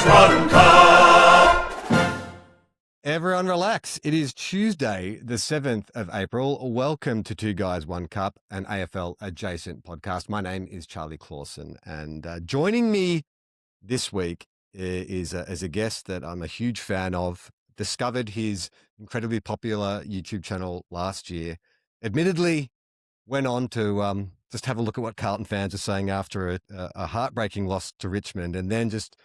Guys One Cup. Everyone relax. It is Tuesday, the 7th of April. Welcome to Two Guys, One Cup, an AFL adjacent podcast. My name is Charlie Clausen, and joining me this week is a guest that I'm a huge fan of. Discovered his incredibly popular YouTube channel last year. Admittedly, went on to just have a look at what Carlton fans are saying after a heartbreaking loss to Richmond, and then just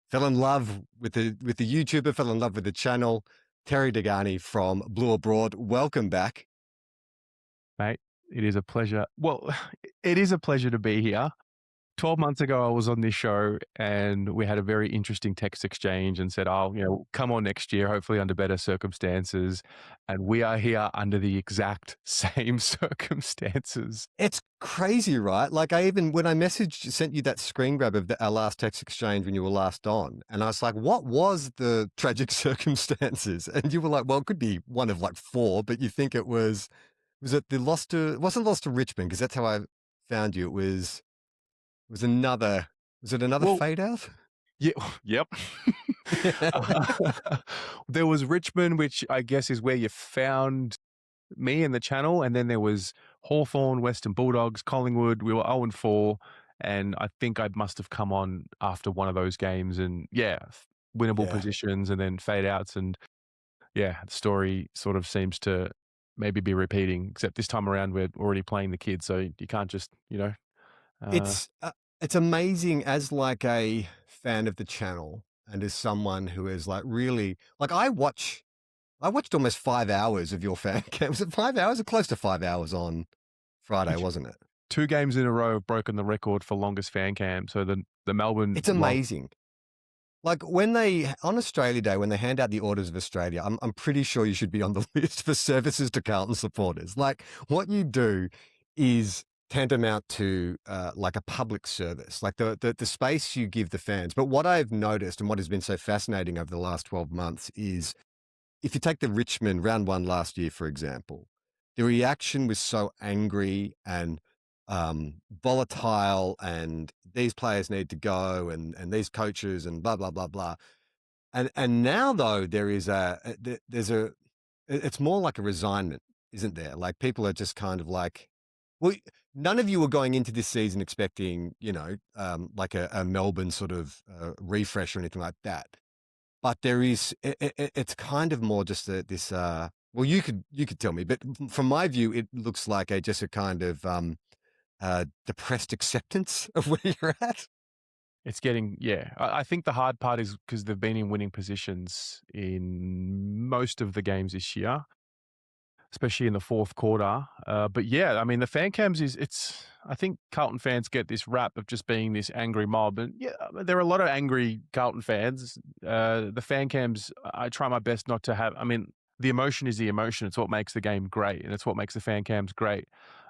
fell in love with the YouTuber, fell in love with the channel. Terry Dehghani from Blue Abroad. Welcome back. Mate, it is a pleasure. Well, it is a pleasure to be here. 12 months ago, I was on this show and we had a very interesting text exchange and said, come on next year, hopefully under better circumstances. And we are here under the exact same circumstances. It's crazy, right? Like when I sent you that screen grab of our last text exchange when you were last on, and I was like, what was the tragic circumstances? And you were like, well, it could be one of like four, but you think it was it the loss to, it wasn't loss to Richmond, because that's how I found you. Was it another fade out? Yeah, yep. There was Richmond, which I guess is where you found me and the channel, and then there was Hawthorn, Western Bulldogs, Collingwood. We were 0-4, and I think I must have come on after one of those games, and winnable positions, and then fade outs, and the story sort of seems to maybe be repeating, except this time around we're already playing the kids, so you can't just It's amazing as like a fan of the channel and as someone who is like really like I watched almost 5 hours of your fan cam. Was it 5 hours or close to 5 hours on Friday, wasn't it? 2 games in a row have broken the record for longest fan cam. So the Melbourne. It's amazing. Like on Australia Day, when they hand out the Orders of Australia, I'm pretty sure you should be on the list for services to Carlton supporters. Like what you do is tantamount to like a public service, like the space you give the fans. But what I've noticed and what has been so fascinating over the last 12 months is if you take the Richmond round one last year, for example, the reaction was so angry and volatile, and these players need to go, and these coaches and blah, blah, blah, blah. And now though, it's more like a resignment, isn't there? Like people are just kind of like, well, none of you were going into this season expecting, like a Melbourne sort of refresh or anything like that. But there is, it's kind of more just this. Well, you could tell me, but from my view, it looks like just a kind of depressed acceptance of where you're at. It's getting, I think the hard part is because they've been in winning positions in most of the games this year, especially in the fourth quarter. But I mean, the fan cams I think Carlton fans get this rap of just being this angry mob. And there are a lot of angry Carlton fans. The fan cams, I try my best not to have, I mean, the emotion is the emotion. It's what makes the game great, and it's what makes the fan cams great.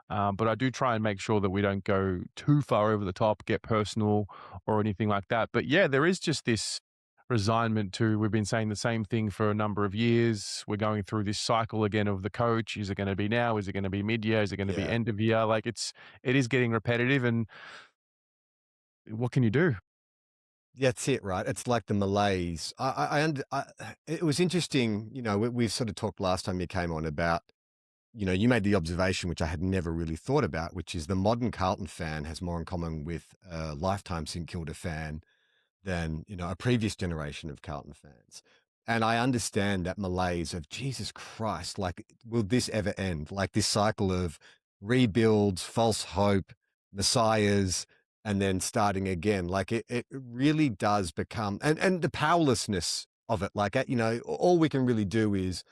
But I do try and make sure that we don't go too far over the top, get personal or anything like that. But there is just this resignment to, we've been saying the same thing for a number of years. We're going through this cycle again of the coach. Is it going to be now? Is it going to be mid-year? Is it going to be end of year? Like it is getting repetitive, and what can you do? That's it, right? It's like the malaise. It was interesting, we sort of talked last time you came on about, you made the observation, which I had never really thought about, which is the modern Carlton fan has more in common with a lifetime St Kilda fan than, a previous generation of Carlton fans. And I understand that malaise of, Jesus Christ, like, will this ever end? Like this cycle of rebuilds, false hope, messiahs, and then starting again. Like it really does become, and the powerlessness of it, like, all we can really do is,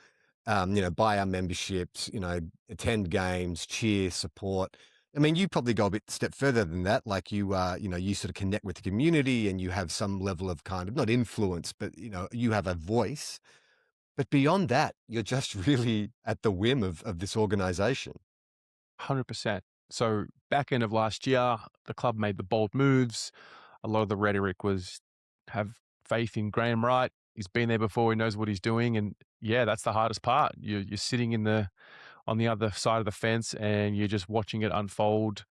buy our memberships, attend games, cheer, support. I mean, you probably go a step further than that. Like you sort of connect with the community and you have some level of kind of not influence, but you have a voice. But beyond that, you're just really at the whim of this organization. 100%. So back end of last year, the club made the bold moves. A lot of the rhetoric was have faith in Graham Wright. He's been there before. He knows what he's doing. And that's the hardest part. You're sitting on the other side of the fence and you're just watching it unfold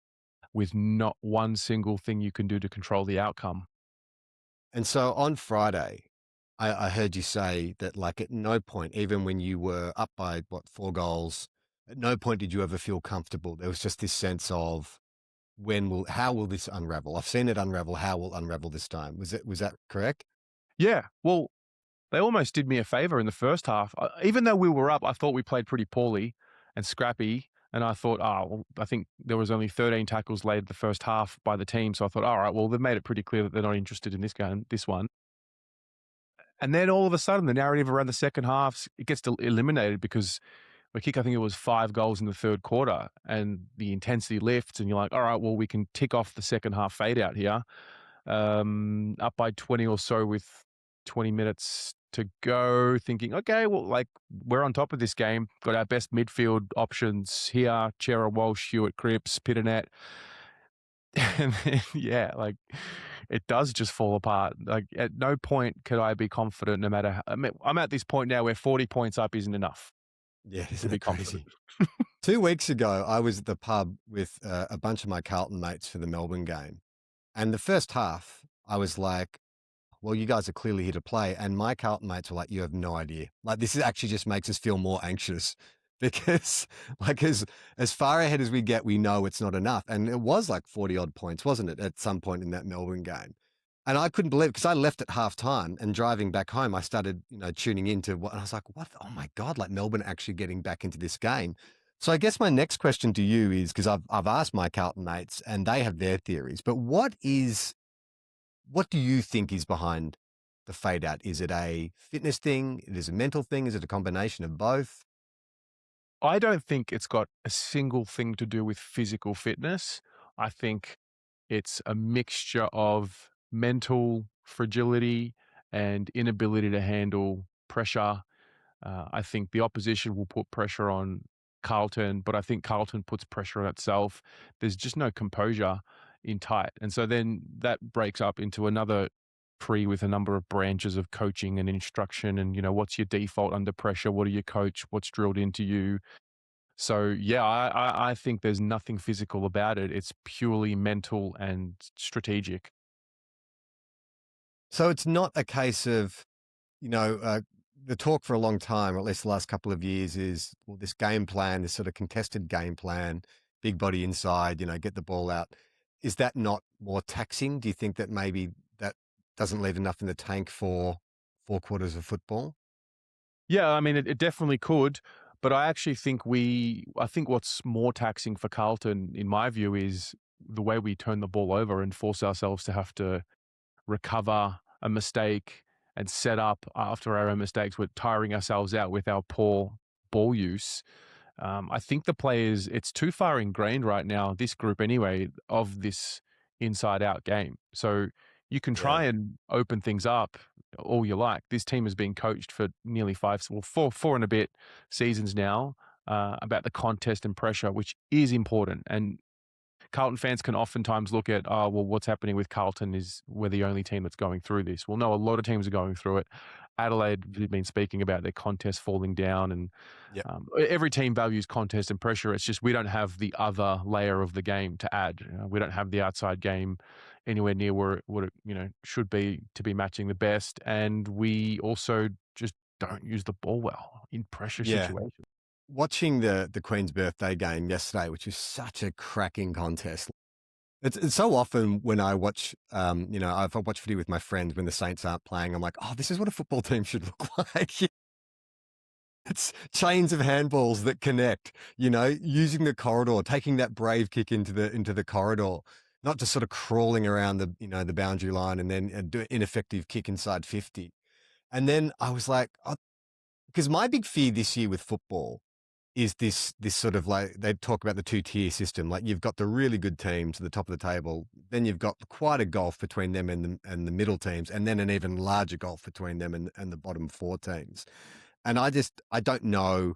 with not one single thing you can do to control the outcome. And so on Friday, I heard you say that, like, at no point, even when you were up by, what, 4 goals, at no point did you ever feel comfortable. There was just this sense of how will this unravel? I've seen it unravel. How will unravel this time? Was that correct? Yeah. Well, they almost did me a favor in the first half. Even though we were up, I thought we played pretty poorly and scrappy. And I thought, well, I think there was only 13 tackles laid the first half by the team. So I thought, all right, well, they've made it pretty clear that they're not interested in this one. And then all of a sudden, the narrative around the second half, it gets eliminated because we kick, I think it was 5 goals in the third quarter, and the intensity lifts, and you're like, all right, well, we can tick off the second half fade out here. Up by 20 or so with 20 minutes to go, thinking, okay, well, like, we're on top of this game. Got our best midfield options here: Chera, Walsh, Hewitt, Cripps, Pitternet. And then, yeah, like, it does just fall apart. Like, at no point could I be confident, no matter how. I mean, I'm at this point now where 40 points up isn't enough Yeah, to isn't be it confident. crazy? 2 weeks ago, I was at the pub with a bunch of my Carlton mates for the Melbourne game. And the first half, I was like, well, you guys are clearly here to play. And my Carlton mates were like, you have no idea. Like, this is actually just makes us feel more anxious because, like, as far ahead as we get, we know it's not enough. And it was like 40 odd points, wasn't it, at some point in that Melbourne game? And I couldn't believe it because I left at halftime and driving back home, I started, tuning into what, and I was like, what? Oh my God, like Melbourne actually getting back into this game. So I guess my next question to you is, because I've asked my Carlton mates and they have their theories, but what do you think is behind the fade out? Is it a fitness thing? Is it a mental thing? Is it a combination of both? I don't think it's got a single thing to do with physical fitness. I think it's a mixture of mental fragility and inability to handle pressure. I think the opposition will put pressure on Carlton, but I think Carlton puts pressure on itself. There's just no composure in tight. And so then that breaks up into another tree with a number of branches of coaching and instruction. And, what's your default under pressure? What do you coach? What's drilled into you? So, yeah, I think there's nothing physical about it. It's purely mental and strategic. So it's not a case of, you know, uh, the talk for a long time, or at least the last couple of years, is, well, this game plan, this sort of contested game plan, big body inside, get the ball out. Is that not more taxing? Do you think that maybe that doesn't leave enough in the tank for 4 quarters of football? Yeah, I mean, it definitely could, but I actually think I think what's more taxing for Carlton, in my view, is the way we turn the ball over and force ourselves to have to recover a mistake and set up after our own mistakes. We're tiring ourselves out with our poor ball use. I think the players, it's too far ingrained right now, this group anyway, of this inside out game. So you can Yeah. try and open things up all you like. This team has been coached for nearly four and a bit seasons now about the contest and pressure, which is important. And Carlton fans can oftentimes look at, oh, well, what's happening with Carlton is we're the only team that's going through this. Well, no, a lot of teams are going through it. Adelaide, we've been speaking about their contest falling down, and Yep. every team values contest and pressure. It's just we don't have the other layer of the game to add. We don't have the outside game anywhere near where what it should be to be matching the best, and we also just don't use the ball well in pressure Yeah. situations. Watching the Queen's birthday game yesterday, which was such a cracking contest. It's so often when I watch, if I watch footy with my friends when the Saints aren't playing, I'm like, oh, this is what a football team should look like. It's chains of handballs that connect, using the corridor, taking that brave kick into the corridor, not just sort of crawling around the boundary line and then do an ineffective kick inside 50. And then I was like, oh, because my big fear this year with football is this sort of, like, they talk about the two-tier system. Like, you've got the really good teams at the top of the table, then you've got quite a gulf between them and the middle teams, and then an even larger gulf between them and the bottom 4 teams. And I don't know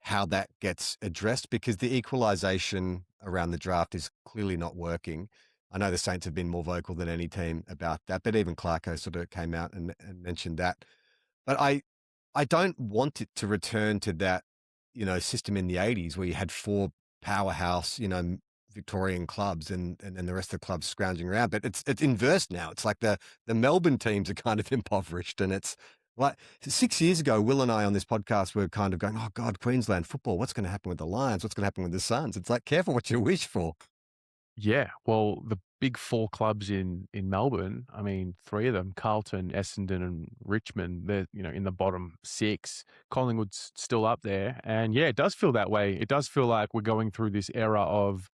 how that gets addressed, because the equalization around the draft is clearly not working. I know the Saints have been more vocal than any team about that, but even Clarko sort of came out and mentioned that. But I don't want it to return to that, system in the 80s where you had 4 powerhouse, Victorian clubs and then the rest of the clubs scrounging around. But it's inverse now. It's like the Melbourne teams are kind of impoverished, and it's like 6 years ago, Will and I on this podcast were kind of going, "Oh God, Queensland football. What's going to happen with the Lions? What's going to happen with the Suns?" It's like, careful what you wish for. Yeah, well, the big 4 clubs in Melbourne, I mean, 3 of them, Carlton, Essendon, and Richmond, they're, in the bottom 6. Collingwood's still up there, and yeah, it does feel that way. It does feel like we're going through this era of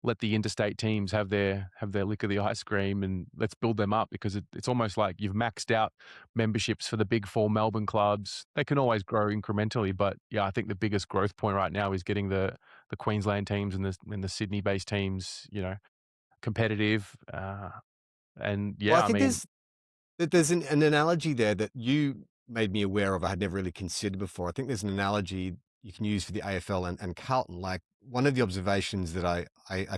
let the interstate teams have their lick of the ice cream and let's build them up because it's almost like you've maxed out memberships for the big 4 Melbourne clubs. They can always grow incrementally, but yeah, I think the biggest growth point right now is getting the Queensland teams and the Sydney-based teams, competitive. And Well, I yeah, I think mean, there's an analogy there that you made me aware of. I had never really considered before. I think there's an analogy you can use for the AFL and Carlton. Like one of the observations that I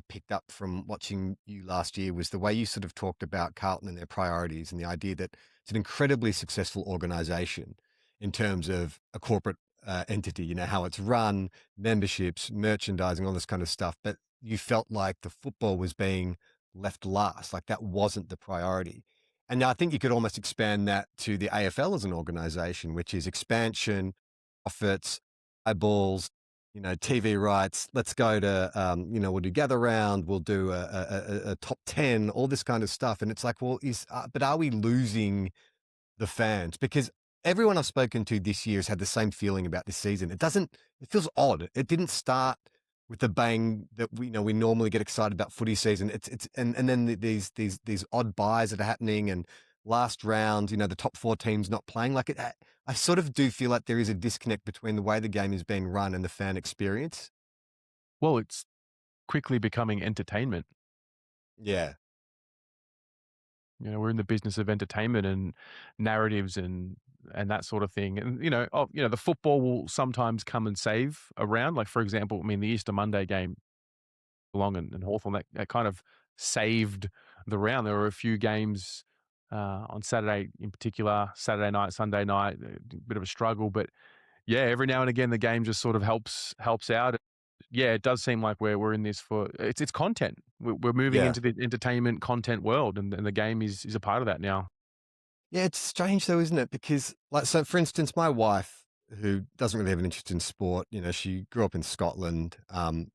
picked up from watching you last year was the way you sort of talked about Carlton and their priorities and the idea that it's an incredibly successful organization in terms of a corporate entity, how it's run, memberships, merchandising, all this kind of stuff. But you felt like the football was being left last, like that wasn't the priority. And I think you could almost expand that to the AFL as an organization, which is expansion, profits, eyeballs, TV rights. Let's go to, we'll do gather round, we'll do a top 10, all this kind of stuff. And it's like, well, but are we losing the fans? Because everyone I've spoken to this year has had the same feeling about this season. It feels odd. It didn't start with the bang that we normally get excited about footy season. And then these odd buys that are happening and last round, the top 4 teams not playing like it. I sort of do feel like there is a disconnect between the way the game is being run and the fan experience. well, it's quickly becoming entertainment. Yeah. We're in the business of entertainment and narratives and that sort of thing. And the football will sometimes come and save a round. Like for example, I mean, the Easter Monday game, Geelong and Hawthorn, that kind of saved the round. There were a few games on Saturday, in particular, Saturday night, Sunday night, a bit of a struggle. But yeah, every now and again, the game just sort of helps out. Yeah, it does seem like we're in this for it's content. We're moving Yeah. into the entertainment content world, and the game is a part of that now. Yeah, it's strange though, isn't it? Because, like, so for instance, my wife, who doesn't really have an interest in sport, she grew up in Scotland, and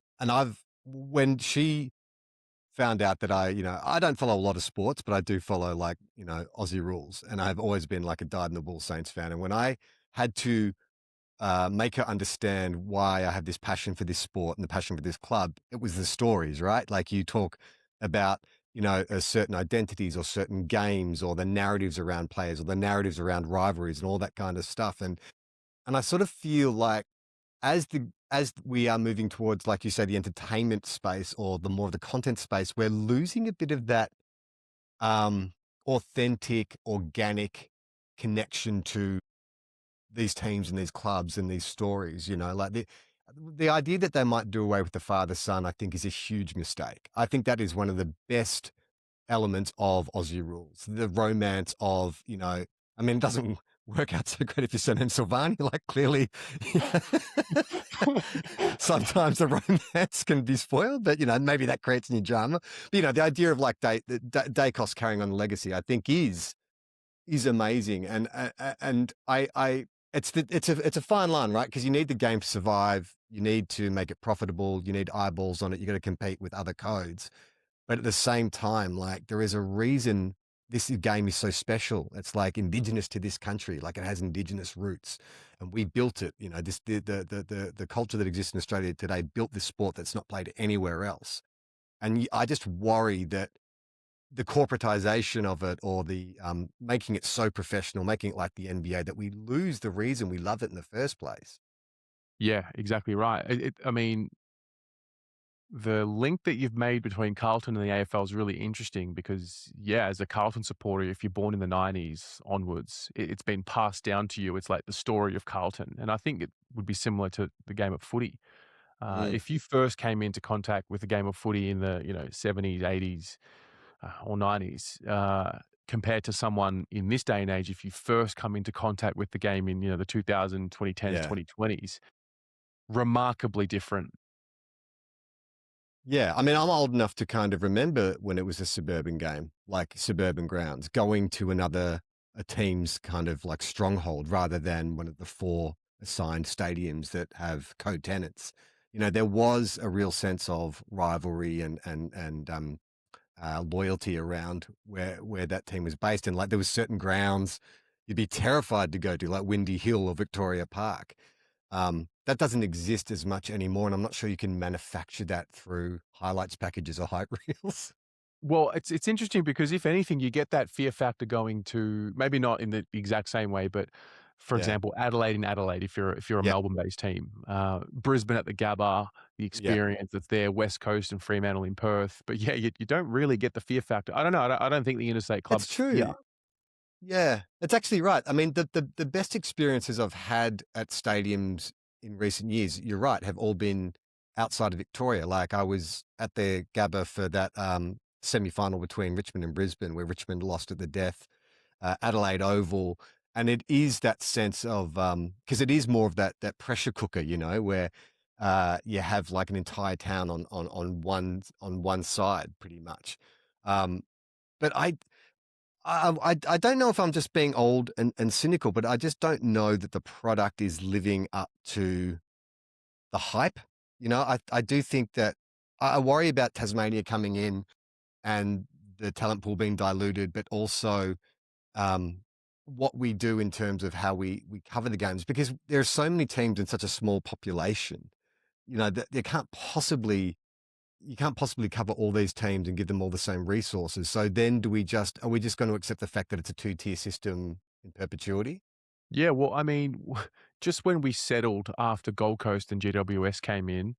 when she found out that I don't follow a lot of sports, but I do follow like Aussie rules, and I've always been like a dyed-in-the-wool Saints fan. And when I had to make her understand why I have this passion for this sport and the passion for this club, it was the stories, right? Like you talk about, certain identities or certain games or the narratives around players or the narratives around rivalries and all that kind of stuff. And I sort of feel like as we are moving towards, like you say, the entertainment space or the more of the content space, we're losing a bit of that um, authentic, organic connection to these teams and these clubs and these stories, like the idea that they might do away with the father son, I think is a huge mistake. I think that is one of the best elements of Aussie rules, the romance of, I mean, it doesn't work out so great if your surname's Silvani, like clearly sometimes the romance can be spoiled, but, maybe that creates new drama. But, the idea of like Dacos carrying on the legacy, I think is amazing. And it's a fine line, right? Because you need the game to survive. You need to make it profitable. You need eyeballs on it. You got to compete with other codes. But at the same time, like there is a reason this game is so special. It's like indigenous to this country, like it has indigenous roots, and we built it. This the culture that exists in Australia today built this sport that's not played anywhere else. And I just worry that the corporatization of it or the making it so professional, making it like the NBA, that we lose the reason we love it in the first place. Yeah, exactly right. I mean, the link that you've made between Carlton and the AFL is really interesting because, yeah, as a Carlton supporter, if you're born in the 90s onwards, it's been passed down to you. It's like the story of Carlton. And I think it would be similar to the game of footy. Mm, If you first came into contact with the game of footy in the 70s, 80s, or 90s, compared to someone in this day and age, if you first come into contact with the game in the 2000s, 2010s, yeah. 2020s, remarkably different. Yeah, I mean, I'm old enough to kind of remember when it was a suburban game, like suburban grounds, going to a team's kind of like stronghold rather than one of the four assigned stadiums that have co-tenants. You know, there was a real sense of rivalry and loyalty around where that team was based, and like there was certain grounds you'd be terrified to go to, like Windy Hill or Victoria Park. That doesn't exist as much anymore, and I'm not sure you can manufacture that through highlights packages or hype reels. Well, it's interesting because if anything, you get that fear factor going to maybe not in the exact same way, but for Yeah. example, Adelaide in Adelaide, if you're a Yep. Melbourne-based team, Brisbane at the Gabba, the Yep. experience that's there, West Coast and Fremantle in Perth, but yeah, you don't really get the fear factor. I don't know. I don't think the interstate It's clubs fear. true. Yeah, it's actually right. I mean, the best experiences I've had at stadiums in recent years, you're right, have all been outside of Victoria. Like I was at the Gabba for that semi-final between Richmond and Brisbane, where Richmond lost at the death, Adelaide Oval, and it is that sense of because it is more of that pressure cooker, you know, where you have like an entire town on one side, pretty much. Um, but I don't know if I'm just being old and cynical, but I just don't know that the product is living up to the hype. You know, I do think that I worry about Tasmania coming in and the talent pool being diluted, but also um, what we do in terms of how we cover the games, because there are so many teams in such a small population. You know, that you can't possibly cover all these teams and give them all the same resources. So then are we just going to accept the fact that it's a two-tier system in perpetuity? Yeah, well, I mean, just when we settled after Gold Coast and GWS came in,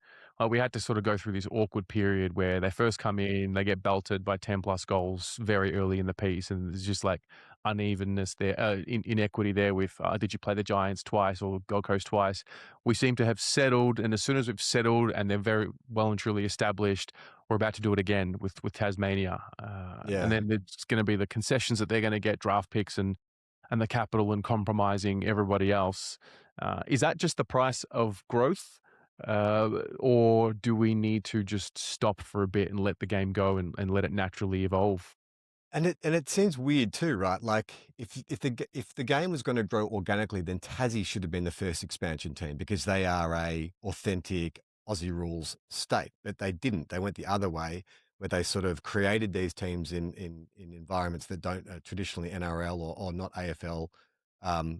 we had to sort of go through this awkward period where they first come in, they get belted by 10 plus goals very early in the piece, and there's just like unevenness there, inequity there with did you play the Giants twice or Gold Coast twice? We seem to have settled, and as soon as we've settled and they're very well and truly established, we're about to do it again with Tasmania, and Yeah. then there's going to be the concessions that they're going to get draft picks and the capital and compromising everybody else. Is that just the price of growth? Or do we need to just stop for a bit and let the game go and let it naturally evolve? And it seems weird too, right? Like if the game was going to grow organically, then Tassie should have been the first expansion team because they are a authentic Aussie rules state, but they didn't. They went the other way, where they sort of created these teams in environments that don't traditionally NRL or not AFL um,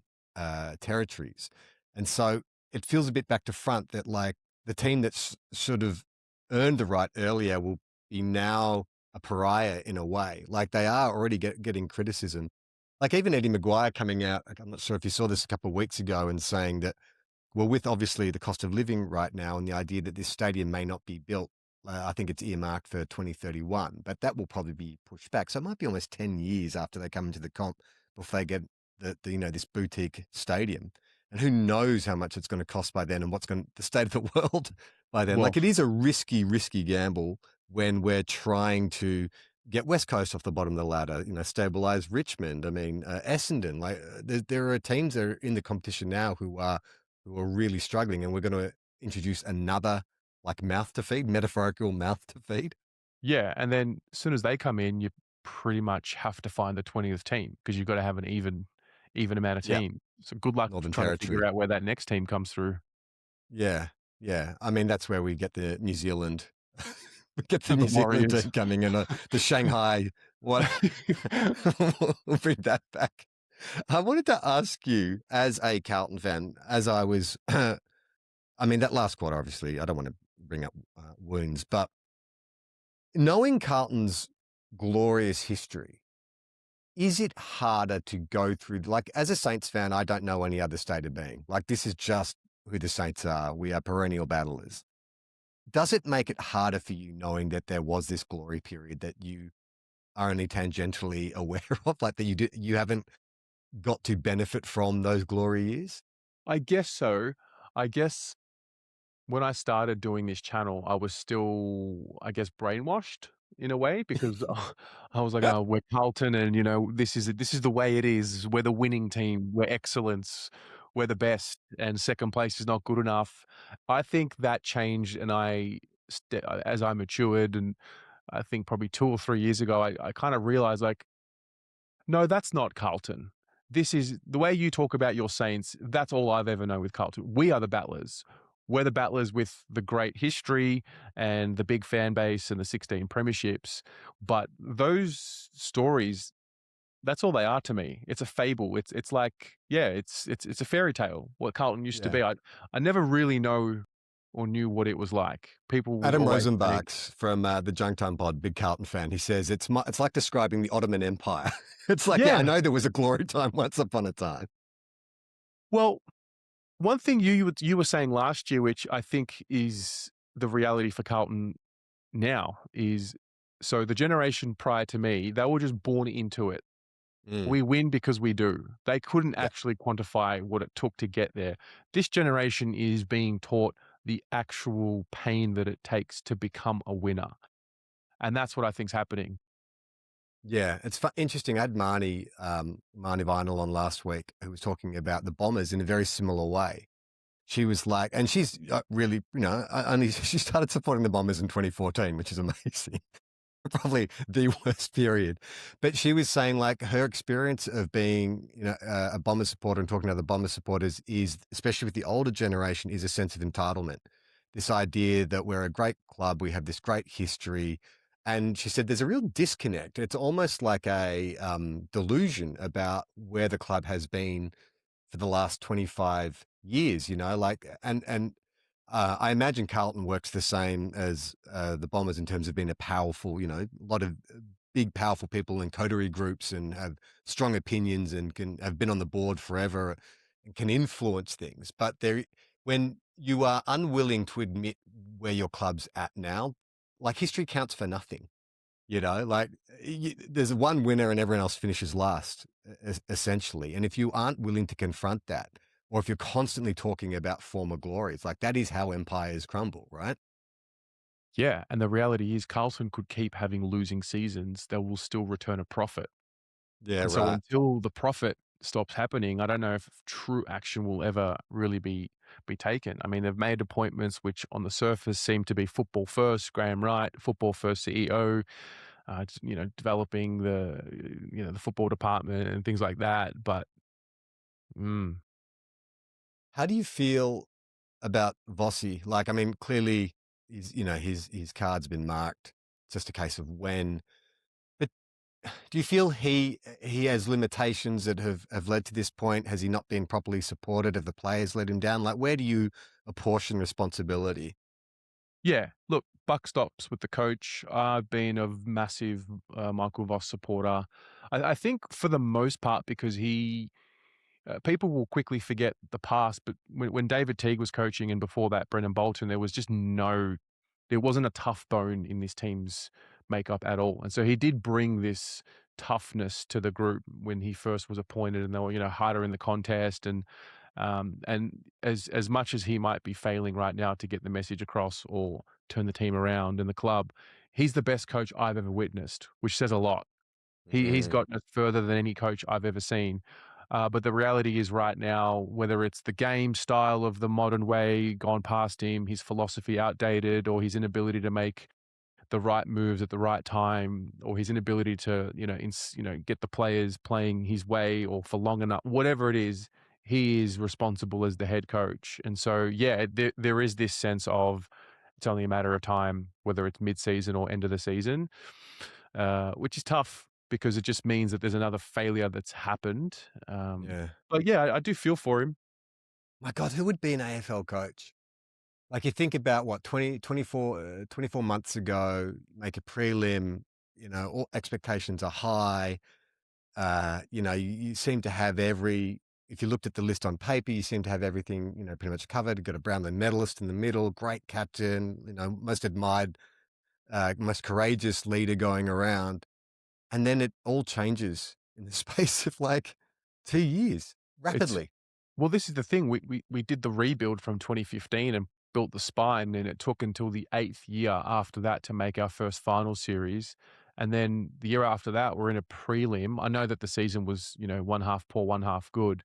territories, and so it feels a bit back to front that like the team that's sort of earned the right earlier will be now a pariah in a way. Like they are already getting criticism. Like even Eddie Maguire coming out, like, I'm not sure if you saw this a couple of weeks ago, and saying that, well, with obviously the cost of living right now and the idea that this stadium may not be built, I think it's earmarked for 2031, but that will probably be pushed back. So it might be almost 10 years after they come into the comp before they get you know, this boutique stadium. And who knows how much it's going to cost by then and what's going the state of the world by then. Well, Like it is a risky gamble when we're trying to get West Coast off the bottom of the ladder, you know, stabilize Richmond. I mean, Essendon, like there are teams that are in the competition now who are really struggling, and we're going to introduce another like mouth to feed, metaphorical mouth to feed. yeah, and then as soon as they come in, you pretty much have to find the 20th team because you've got to have an even amount of Yeah, team. So good luck Northern trying to figure Territory. out where that next team comes through. Yeah, yeah. I mean, that's where we get the New Zealand, we get the The New Zealand Warriors. team coming in, the Shanghai. What? We'll bring that back. I wanted to ask you, as a Carlton fan, as I was, I mean, that last quarter, obviously, I don't want to bring up wounds, but knowing Carlton's glorious history, is it harder to go through, like, as a Saints fan, I don't know any other state of being. Like, this is just who the Saints are. We are perennial battlers. Does it make it harder for you knowing that there was this glory period that you are only tangentially aware of, like that you haven't got to benefit from those glory years? I guess so. I guess when I started doing this channel, I was still, I guess, brainwashed in a way because I was like, "Oh, we're Carlton, and this is the way it is. We're the winning team. We're excellence. We're the best, and second place is not good enough." I think that changed, and I as I matured, and I think probably 2 or 3 years ago, I kind of realized, like, no, that's not Carlton. This is the way you talk about your Saints. That's all I've ever known with Carlton. We are the battlers. We're the battlers with the great history and the big fan base and the 16 premierships. But those stories, that's all they are to me. It's a fable. It's like, yeah, it's a fairy tale. What Carlton used to Yeah. be. I never really know or knew what it was like. People would Adam always say, Rosenbach's from the Junk Time Pod, big Carlton fan. He says it's like describing the Ottoman Empire. It's like, yeah, I yeah. know there was a glory time once upon a time. Well, one thing you were saying last year, which I think is the reality for Carlton now, is so the generation prior to me, they were just born into it. Mm, We win because we do. They couldn't yeah, actually quantify what it took to get there. This generation is being taught the actual pain that it takes to become a winner. And that's what I think's happening. yeah. It's interesting. I had Marnie Vinyl on last week, who was talking about the Bombers in a very similar way. She was like, and she's really, only she started supporting the Bombers in 2014, which is amazing. Probably the worst period. But she was saying, like, her experience of being, a Bomber supporter and talking to other Bomber supporters is, especially with the older generation, is a sense of entitlement. This idea that we're a great club, we have this great history. And she said there's a real disconnect. It's almost like a delusion about where the club has been for the last 25 years, like, and I imagine Carlton works the same as the Bombers in terms of being a powerful, a lot of big, powerful people in coterie groups and have strong opinions and can have been on the board forever and can influence things. But when you are unwilling to admit where your club's at now, like history counts for nothing. Like there's one winner and everyone else finishes last, essentially. And if you aren't willing to confront that, or if you're constantly talking about former glories, like that is how empires crumble, right? Yeah. And the reality is Carlton could keep having losing seasons. They will still return a profit. Yeah, And so right. until the profit stops happening, I don't know if true action will ever really be taken. I mean, they've made appointments which on the surface seem to be football first, Graham Wright, football first CEO, developing the football department and things like that. But mm, How do you feel about Vossi? Like, I mean, clearly his card's been marked. It's just a case of when. But do you feel he has limitations that have led to this point? Has he not been properly supported? Have the players let him down? Like, where do you apportion responsibility? yeah, look, buck stops with the coach. I've been a massive Michael Voss supporter. I think for the most part because people will quickly forget the past, but when David Teague was coaching and before that Brendan Bolton, there wasn't a tough bone in this team's makeup at all. And so he did bring this toughness to the group when he first was appointed, and they were, harder in the contest. And as much as he might be failing right now to get the message across or turn the team around in the club, he's the best coach I've ever witnessed, which says a lot. He's Mm, gotten us further than any coach I've ever seen. But the reality is right now, whether it's the game style of the modern way gone past him, his philosophy outdated, or his inability to make the right moves at the right time, or his inability to, get the players playing his way or for long enough, whatever it is, he is responsible as the head coach. And so, yeah, there is this sense of it's only a matter of time, whether it's mid-season or end of the season, which is tough because it just means that there's another failure that's happened. yeah. But yeah, I do feel for him. My God, who would be an AFL coach? Like you think about what 24 months ago, make a prelim, all expectations are high. You seem to have if you looked at the list on paper, you seem to have everything, pretty much covered. You've got a Brownlow medalist in the middle, great captain, most admired, most courageous leader going around. And then it all changes in the space of like 2 years, It's rapidly. Well, this is the thing. We did the rebuild from 2015 and built the spine, and it took until the 8th year after that to make our first final series. And then the year after that, we're in a prelim. I know that the season was, one half poor, one half good.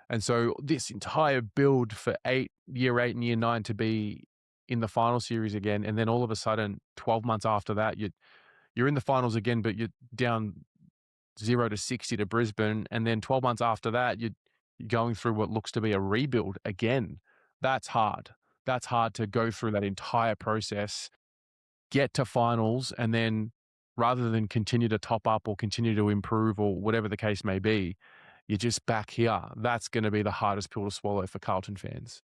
And so this entire build for year 8 and year 9 to be in the final series again, and then all of a sudden, 12 months after that, you're in the finals again, but you're down 0-60 to Brisbane, and then 12 months after that, you're going through what looks to be a rebuild again. That's hard. That's hard to go through that entire process, get to finals, and then rather than continue to top up or continue to improve or whatever the case may be, you're just back here. That's going to be the hardest pill to swallow for Carlton fans.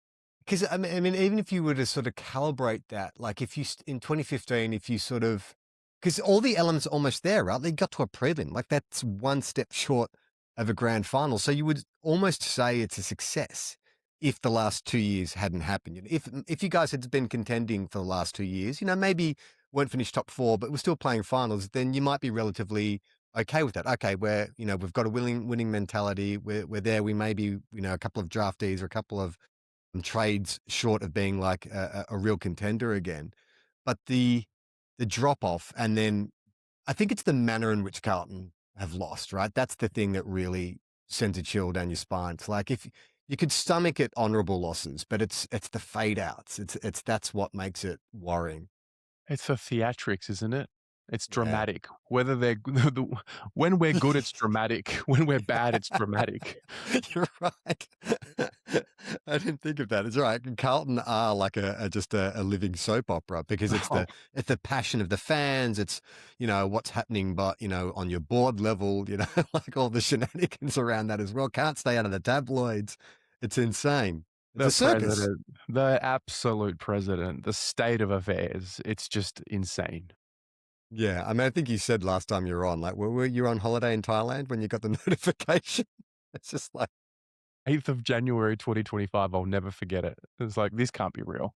Because I mean, even if you were to sort of calibrate that, like if you in 2015, if you sort of, because all the elements are almost there, right? They got to a prelim, like that's one step short of a grand final. So you would almost say it's a success if the last 2 years hadn't happened. You know, if you guys had been contending for the last 2 years, maybe weren't finished top four, but we're still playing finals, then you might be relatively okay with that. Okay, we've got a winning mentality. We're there. We may be, a couple of draftees or a couple of trades short of being like a real contender again. But the drop off, and then I think it's the manner in which Carlton have lost, right? That's the thing that really sends a chill down your spine. It's like if you could stomach it honorable losses, but it's the fade outs. It's that's what makes it worrying. It's the theatrics, isn't it? It's Yeah. dramatic. Whether they're when we're good, it's dramatic. When we're bad, it's dramatic. You're right. I didn't think of that. It's right. Carlton are like just a living soap opera because it's the passion of the fans. It's what's happening, but on your board level, like all the shenanigans around that as well. Can't stay out of the tabloids. It's insane. It's a circus. President, the absolute president, the state of affairs. It's just insane. Yeah, I mean, I think you said last time you were on, like, were you on holiday in Thailand when you got the notification? It's just like 8th of January 2025, I'll never forget it. It's like, this can't be real.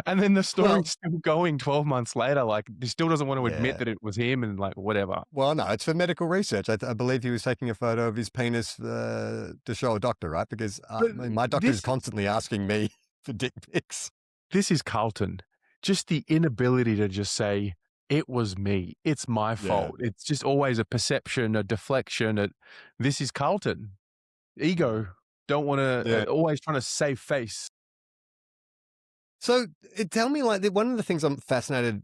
And then the story's still going 12 months later. Like, he still doesn't want to admit that it was him and like, whatever. Well, no, it's for medical research. I believe he was taking a photo of his penis to show a doctor, right? Because my doctor is constantly asking me for dick pics. This is Carlton. Just the inability to just say, it was me. It's my fault. It's just always a perception, a deflection. This is Carlton. Ego. Don't want to, always trying to save face. So tell me, like, one of the things I'm fascinated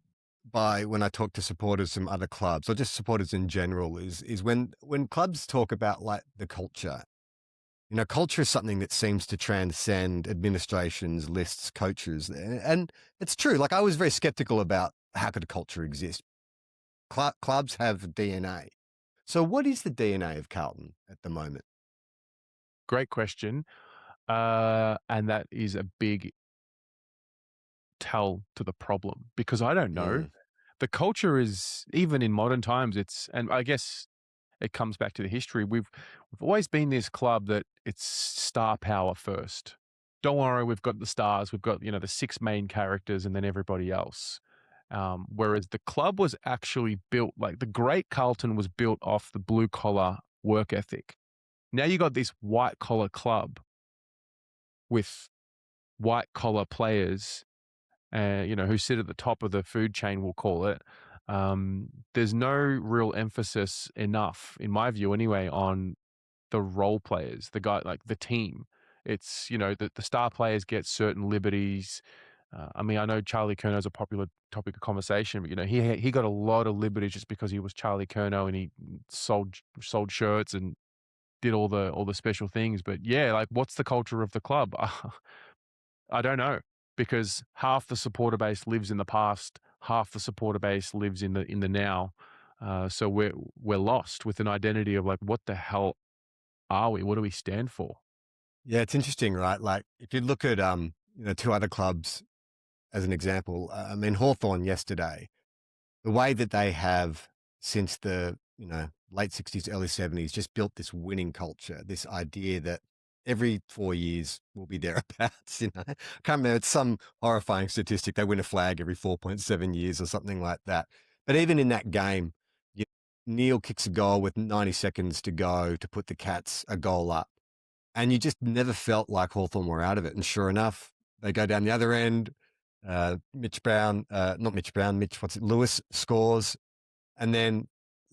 by when I talk to supporters from other clubs or just supporters in general is when clubs talk about like the culture. Culture is something that seems to transcend administrations, lists, coaches. And it's true. Like, I was very skeptical about how could a culture exist. Clubs have DNA. So what is the DNA of Carlton at the moment? Great question. And that is a big tell to the problem because I don't know. The culture is, even in modern times, and I guess it comes back to the history. We've always been this club that it's star power first. Don't worry, we've got the stars. We've got, the 6 main characters and then everybody else. Whereas the club was actually built, like the great Carlton was built off the blue collar work ethic. Now you got this white collar club with white collar players, who sit at the top of the food chain, we'll call it. There's no real emphasis enough, in my view anyway, on the role players, the guy, like the team. It's, the star players get certain liberties. I mean, I know Charlie Curnow is a popular topic of conversation, but, he got a lot of liberties just because he was Charlie Curnow and he sold shirts and did all the special things. But yeah, like, what's the culture of the club? I don't know. Because half the supporter base lives in the past, half the supporter base lives in the now. So we're lost with an identity of like, what the hell are we? What do we stand for? Yeah, it's interesting, right? Like if you look at 2 other clubs as an example, I mean Hawthorn yesterday, the way that they have since the late 60s, early 70s just built this winning culture, this idea that every 4 years will be thereabouts. I can't remember, it's some horrifying statistic. They win a flag every 4.7 years or something like that. But even in that game, Neil kicks a goal with 90 seconds to go to put the Cats a goal up. And you just never felt like Hawthorn were out of it. And sure enough, they go down the other end. Lewis scores. And then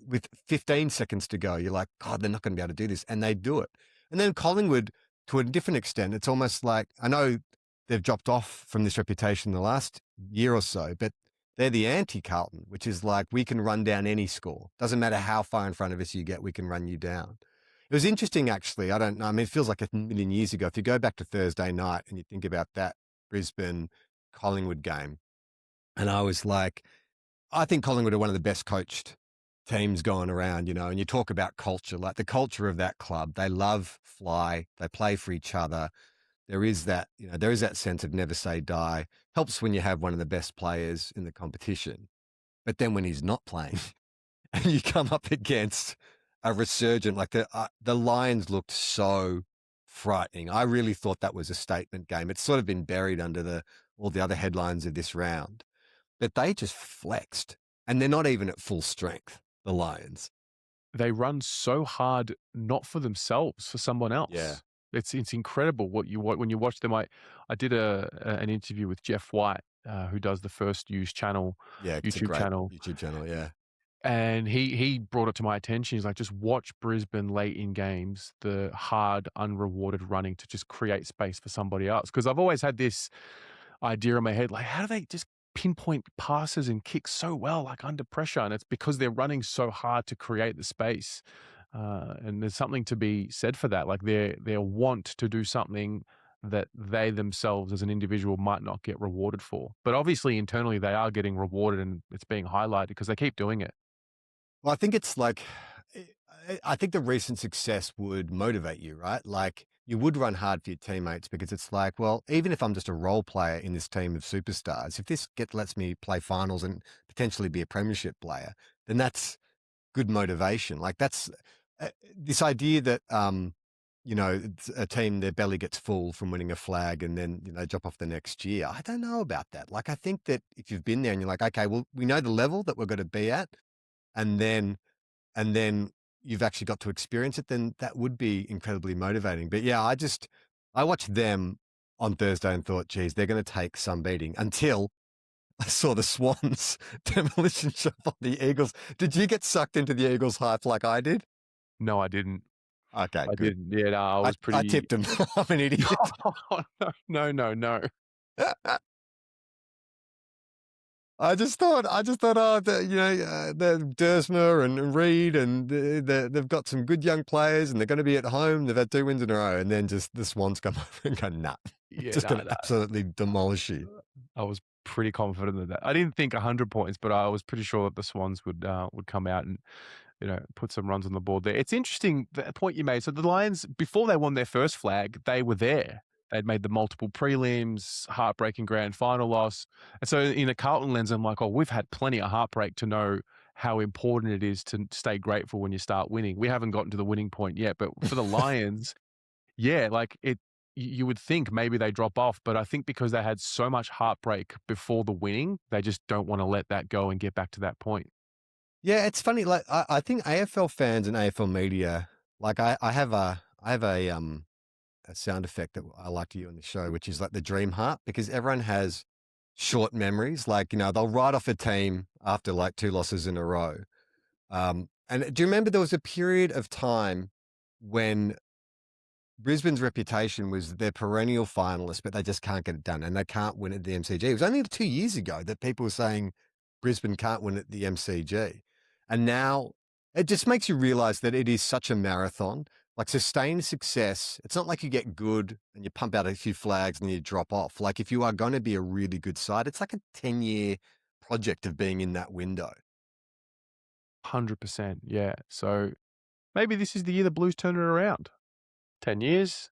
with 15 seconds to go, you're like, God, they're not going to be able to do this. And they do it. And then Collingwood to a different extent, it's almost like, I know they've dropped off from this reputation the last year or so, but they're the anti-Carlton, which is like, we can run down any score. Doesn't matter how far in front of us you get, we can run you down. It was interesting, actually. I don't know. I mean, it feels like a million years ago. If you go back to Thursday night and you think about that Brisbane Collingwood game, and I was like, I think Collingwood are one of the best coached teams going around, you know, and you talk about culture, like the culture of that club. They love fly, they play for each other. There is that, you know, there is that sense of never say die. Helps when you have one of the best players in the competition. But then when he's not playing and you come up against a resurgent, like the Lions looked so frightening. I really thought that was a statement game. It's sort of been buried under all the other headlines of this round. But they just flexed, and they're not even at full strength, the Lions. They run so hard, not for themselves, for someone else. Yeah. It's incredible when you watch them. I did an interview with Jeff White, who does the First Use channel, Yeah, it's a YouTube great channel, YouTube channel, yeah. and he brought it to my attention. He's like, just watch Brisbane late in games, the hard, unrewarded running to just create space for somebody else. Because I've always had this idea in my head, like, how do they just pinpoint passes and kicks so well, like under pressure? And it's because they're running so hard to create the space. And there's something to be said for that. Like their want to do something that they themselves as an individual might not get rewarded for. But obviously internally they are getting rewarded, and it's being highlighted because they keep doing it. Well, I think it's like, I think the recent success would motivate you, right? Like, you would run hard for your teammates because it's like, well, even if I'm just a role player in this team of superstars, if this lets me play finals and potentially be a premiership player, then that's good motivation. Like, that's this idea that, you know, it's a team, their belly gets full from winning a flag and then, you know, drop off the next year. I don't know about that. Like, I think that if you've been there and you're like, okay, well, we know the level that we're going to be at, and then you've actually got to experience it, then that would be incredibly motivating. But yeah, I watched them on Thursday and thought, geez, they're going to take some beating, until I saw the Swans demolition shop on the Eagles. Did you get sucked into the Eagles hype like I did? No, I didn't. Okay, I good. didn't. Yeah, no, I was pretty. I tipped him. I'm an idiot. No. I just thought, oh, you know, the Dersma and Reed, and they've got some good young players, and they're going to be at home. They've had 2 wins in a row, and then just the Swans come over and go, nah, Yeah, just going to absolutely demolish you. I was pretty confident of that. I didn't think 100 points, but I was pretty sure that the Swans would come out and, you know, put some runs on the board there. It's interesting, the point you made. So the Lions, before they won their first flag, they were there. They'd made the multiple prelims, heartbreaking grand final loss. And so in a Carlton lens, I'm like, oh, we've had plenty of heartbreak to know how important it is to stay grateful when you start winning. We haven't gotten to the winning point yet, but for the Lions, yeah, like you would think maybe they drop off, but I think because they had so much heartbreak before the winning, they just don't want to let that go and get back to that point. Yeah, it's funny. Like, I think AFL fans and AFL media, like I have a sound effect that I like to use on the show, which is like the dream heart, because everyone has short memories. Like, you know, they'll write off a team after like 2 losses in a row. And do you remember there was a period of time when Brisbane's reputation was they're perennial finalists, but they just can't get it done, and they can't win at the MCG. It was only 2 years ago that people were saying Brisbane can't win at the MCG. And now it just makes you realize that it is such a marathon. Like, sustained success, it's not like you get good and you pump out a few flags and you drop off. Like, if you are going to be a really good side, it's like a 10-year project of being in that window. 100%. Yeah. So maybe this is the year the Blues turn it around. 10 years.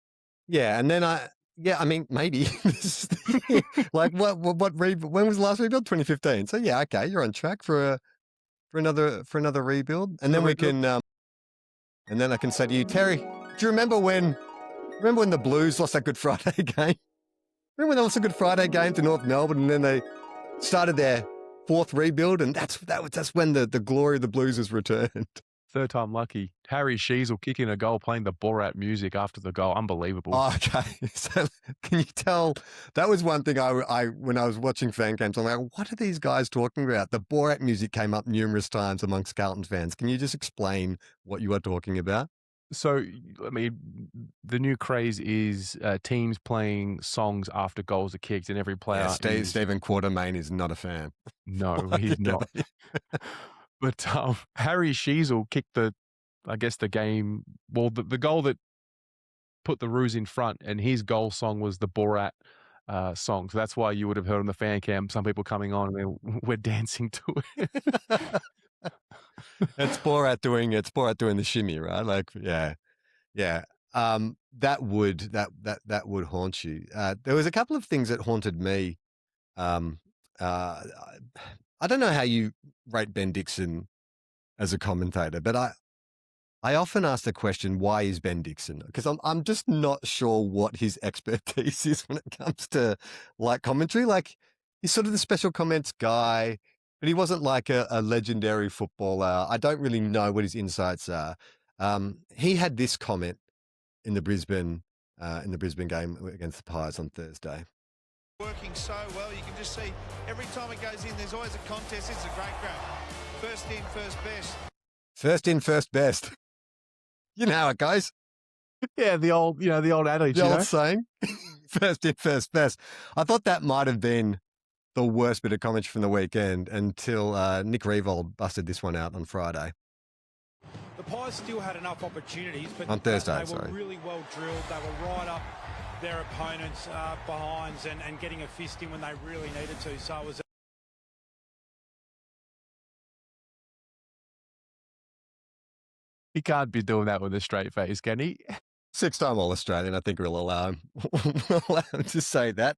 Yeah, and then I mean, maybe. Like, when was the last rebuild? 2015. So yeah, okay, you're on track for another rebuild, and then we can, and then I can say to you, Terry, do you remember when the Blues lost that Good Friday game? Remember when they lost a Good Friday game to North Melbourne, and then they started their 4th rebuild, and that's when the glory of the Blues has returned. Third time lucky. Harry Sheezel kicking a goal, playing the Borat music after the goal. Unbelievable. Oh, okay. So can you tell? That was one thing I when I was watching fan camps, I'm like, what are these guys talking about? The Borat music came up numerous times amongst Carlton fans. Can you just explain what you are talking about? So, I mean, the new craze is teams playing songs after goals are kicked, and every Yeah, player is Stephen Quartermain is not a fan. no, Like, he's you not. know, But Harry Sheezel kicked I guess, the game. Well, the goal that put the Roos in front, and his goal song was the Borat song. So that's why you would have heard on the fan cam some people coming on and we're dancing to it. it's Borat doing the shimmy, right? Like, yeah, yeah. That would haunt you. There was a couple of things that haunted me. Um, uh, I don't know how you rate Ben Dixon as a commentator, but I often ask the question, why is Ben Dixon? Because I'm just not sure what his expertise is when it comes to like commentary. Like, he's sort of the special comments guy, but he wasn't like a legendary footballer. I don't really know what his insights are. He had this comment in the Brisbane game against the Pies on Thursday. Working so well, you can just see every time it goes in, there's always a contest. It's a great grab. First in, first best. First in, first best. You know how it goes. Yeah, the old adage, The old saying. First in, first best. I thought that might have been the worst bit of commentary from the weekend until Nick Riewoldt busted this one out on Friday. The Pies still had enough opportunities, but On Thursday, they were really well drilled. They were right up their opponents' behinds and getting a fist in when they really needed to. So it was. He can't be doing that with a straight face, can he? Six-time All-Australian, I think we'll allow him. We'll allow him to say that.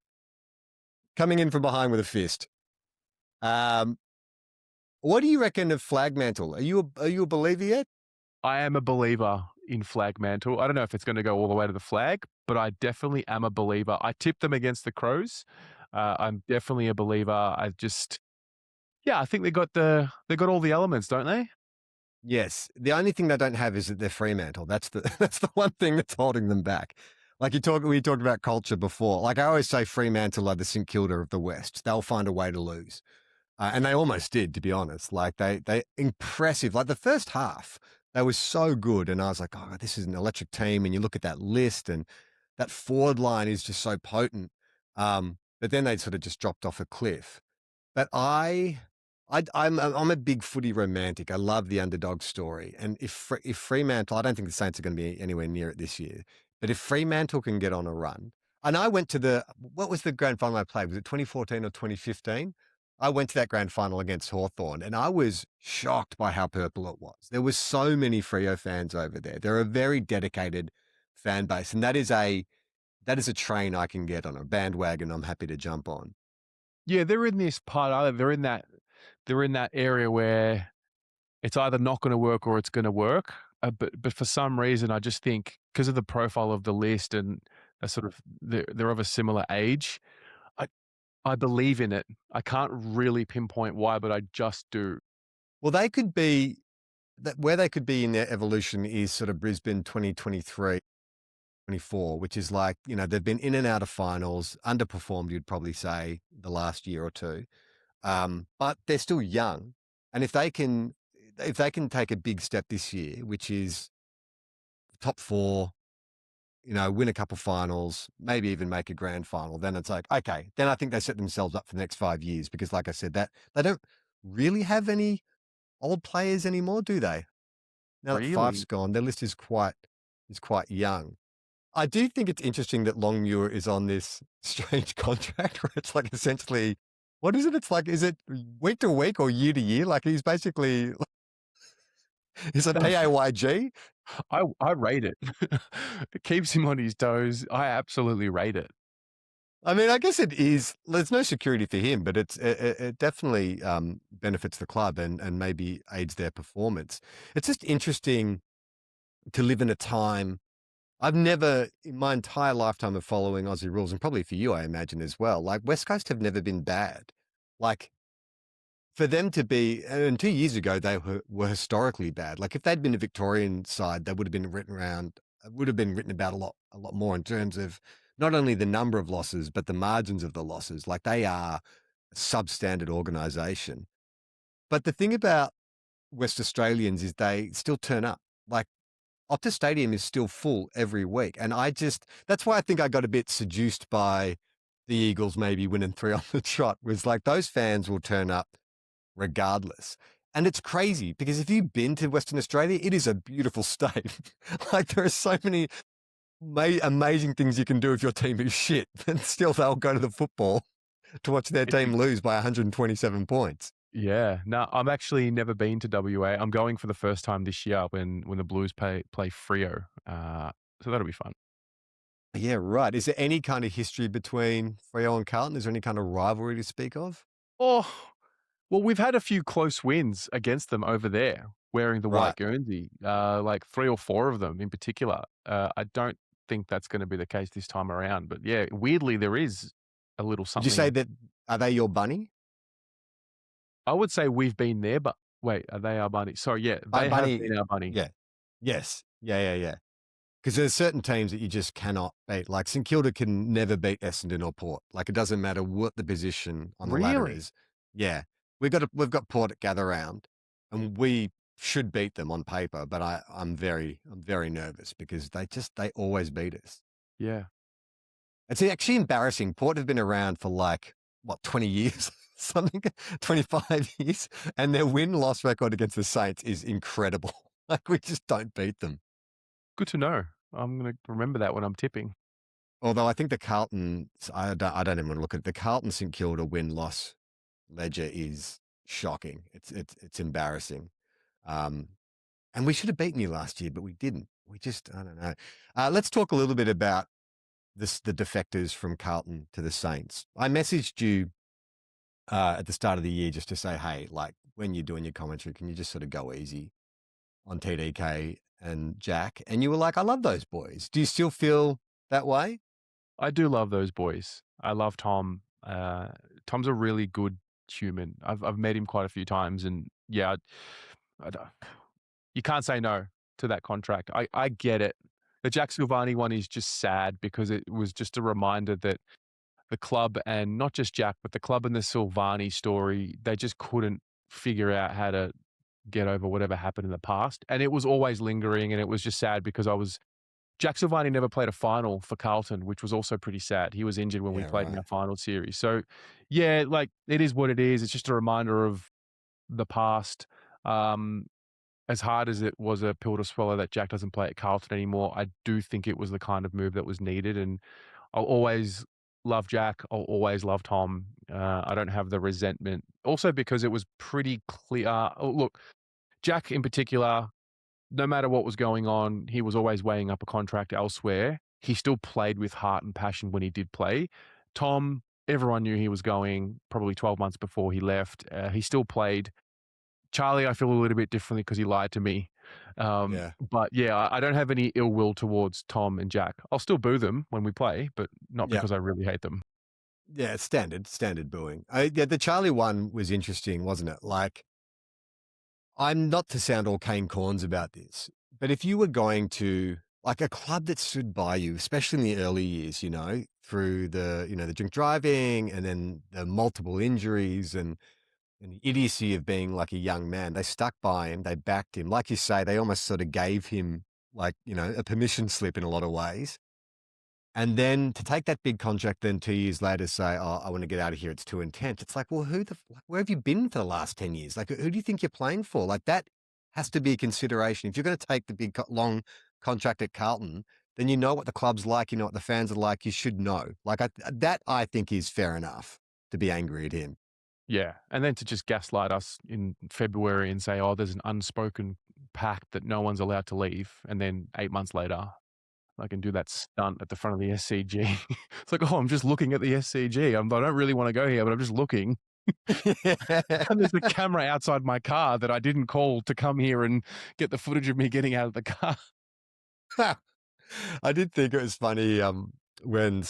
Coming in from behind with a fist. What do you reckon of Flagmantle? Are you a believer yet? I am a believer in Flagmantle. I don't know if it's going to go all the way to the flag, but I definitely am a believer. I tipped them against the Crows. I'm definitely a believer. I think they got all the elements, don't they? Yes. The only thing they don't have is that they're Fremantle. That's the one thing that's holding them back. Like we talked about culture before. Like I always say, Fremantle are the St Kilda of the West. They'll find a way to lose. And they almost did, to be honest. Like they impressive. Like the first half, they were so good. And I was like, oh, this is an electric team. And you look at that list and that forward line is just so potent. But then they sort of just dropped off a cliff. But I'm a big footy romantic. I love the underdog story. And if Fremantle, I don't think the Saints are going to be anywhere near it this year. But if Fremantle can get on a run, and I went to what was the grand final I played? Was it 2014 or 2015? I went to that grand final against Hawthorn, and I was shocked by how purple it was. There were so many Freo fans over there. They're a very dedicated fan base, and that is a train I can get on, a bandwagon I'm happy to jump on. Yeah, they're in this part. They're in that area where it's either not going to work or it's going to work. But for some reason, I just think because of the profile of the list and they're of a similar age, I believe in it. I can't really pinpoint why, but I just do. Well, they could be where they could be in their evolution is sort of Brisbane 2023, 24, which is like, they've been in and out of finals, underperformed, you'd probably say, the last year or two. But they're still young. And if they can take a big step this year, which is top four, win a couple finals, maybe even make a grand final, then it's like, okay, then I think they set themselves up for the next 5 years because like I said, that they don't really have any old players anymore, do they? Now that Fife's gone, their list is quite young. I do think it's interesting that Longmuir is on this strange contract where it's like essentially, what is it? It's like, is it week to week or year to year? Like he's basically, is it PAYG? I rate it. It keeps him on his toes. I absolutely rate it. I mean, I guess it is. There's no security for him, but it definitely benefits the club and maybe aids their performance. It's just interesting to live in a time. I've never, in my entire lifetime of following Aussie rules, and probably for you, I imagine as well, like West Coast have never been bad. Like for them to be, and 2 years ago, they were historically bad. Like if they'd been a Victorian side, they would have been written about a lot more in terms of not only the number of losses, but the margins of the losses. Like they are a substandard organisation. But the thing about West Australians is they still turn up. Like Optus Stadium is still full every week. And that's why I think I got a bit seduced by the Eagles maybe winning 3 on the trot, was like those fans will turn up regardless. And it's crazy because if you've been to Western Australia, it is a beautiful state. Like there are so many amazing things you can do if your team is shit, and still they'll go to the football to watch their team lose by 127 points. Yeah. No, I'm actually never been to WA. I'm going for the first time this year when the Blues play Freo. So that'll be fun. Yeah, right. Is there any kind of history between Freo and Carlton? Is there any kind of rivalry to speak of? Oh, well, we've had a few close wins against them over there wearing the white Right. Guernsey, like 3 or 4 of them in particular. I don't think that's going to be the case this time around. But yeah, weirdly, there is a little Would something. you say that, are they your bunny? I would say we've been there, but wait, are they our bunny? Sorry, yeah, they have been our bunny. Yeah. Yes. Yeah. Because there's certain teams that you just cannot beat. Like St Kilda can never beat Essendon or Port. Like it doesn't matter what the position on the ladder Really? is. Yeah. We've got Port at Gather Round, and we should beat them on paper, but I'm very nervous because they always beat us. Yeah. It's actually embarrassing. Port have been around for like, what, 20 years? Something, 25 years. And their win-loss record against the Saints is incredible. Like, we just don't beat them. Good to know. I'm going to remember that when I'm tipping. Although I think the Carlton, I don't even want to look at it. The Carlton St Kilda win-loss ledger is shocking. It's embarrassing. And we should have beaten you last year, but we didn't. I don't know. Let's talk a little bit about the defectors from Carlton to the Saints. I messaged you at the start of the year just to say, hey, like when you're doing your commentary, can you just sort of go easy on TDK and Jack? And you were like, I love those boys. Do you still feel that way? I do love those boys. I love Tom. Tom's a really good human. I've met him quite a few times, and yeah, you can't say no to that contract. I get it. The Jack Silvani one is just sad because it was just a reminder that the club, and not just Jack, but the club and the Silvani story, they just couldn't figure out how to get over whatever happened in the past. And it was always lingering, and it was just sad because Jack Silvani never played a final for Carlton, which was also pretty sad. He was injured when we played in our final series. So yeah, like it is what it is. It's just a reminder of the past. As hard as it was a pill to swallow that Jack doesn't play at Carlton anymore, I do think it was the kind of move that was needed. And I'll always love Jack. I'll always love Tom. I don't have the resentment. Also because it was pretty clear. Look, Jack in particular, no matter what was going on, he was always weighing up a contract elsewhere. He still played with heart and passion when he did play. Tom, everyone knew he was going probably 12 months before he left. He still played. Charlie, I feel a little bit differently because he lied to me. But yeah, I don't have any ill will towards Tom and Jack. I'll still boo them when we play, but not because I really hate them. Yeah, standard booing. The Charlie one was interesting, wasn't it? Like, I'm not to sound all cane corns about this, but if you were going to, like, a club that stood by you, especially in the early years, through the drink driving and then the multiple injuries and the idiocy of being like a young man, they stuck by him, they backed him. Like you say, they almost sort of gave him like, a permission slip in a lot of ways. And then to take that big contract, then 2 years later say, oh, I want to get out of here, it's too intense. It's like, well, where have you been for the last 10 years? Like, who do you think you're playing for? Like, that has to be a consideration. If you're going to take the big, long contract at Carlton, then you know what the club's like, you know what the fans are like, you should know. Like, that I think is fair enough to be angry at him. Yeah, and then to just gaslight us in February and say, oh, there's an unspoken pact that no one's allowed to leave, and then 8 months later, I can do that stunt at the front of the SCG. It's like, oh, I'm just looking at the SCG. I don't really want to go here, but I'm just looking. And there's a camera outside my car that I didn't call to come here and get the footage of me getting out of the car. I did think it was funny when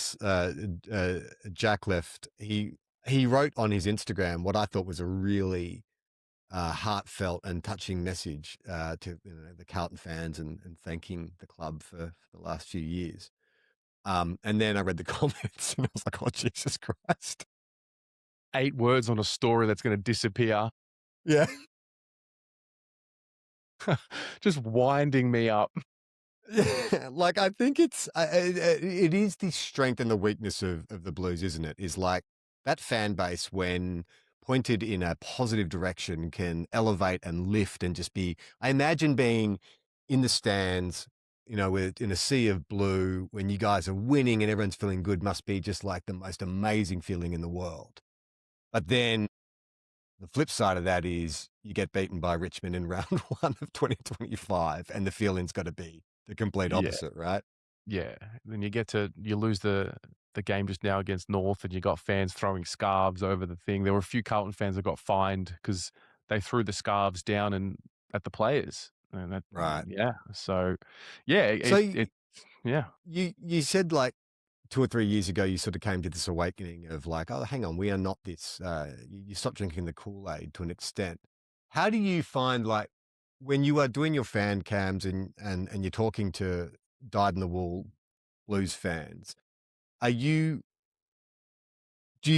Jack left, he wrote on his Instagram what I thought was a really heartfelt and touching message to the Carlton fans and thanking the club for the last few years. And then I read the comments and I was like, oh, Jesus Christ. 8 words on a story that's going to disappear. Yeah. Just winding me up. Yeah, like I think it is the strength and the weakness of the Blues, isn't it? Is like that fan base when pointed in a positive direction can elevate and lift and just be. I imagine being in the stands, in a sea of blue when you guys are winning and everyone's feeling good must be just like the most amazing feeling in the world. But then the flip side of that is you get beaten by Richmond in round one of 2025, and the feeling's got to be the complete Yeah. opposite, right? Yeah, then you lose the game just now against North, and you got fans throwing scarves over the thing. There were a few Carlton fans that got fined because they threw the scarves down and at the players, and that Right. yeah. So yeah, So yeah. you said like 2 or 3 years ago, you sort of came to this awakening of like, oh, hang on, we are not this. You stopped drinking the Kool-Aid to an extent. How do you find like when you are doing your fan cams and you're talking to dyed in the wool Blues fans? Do you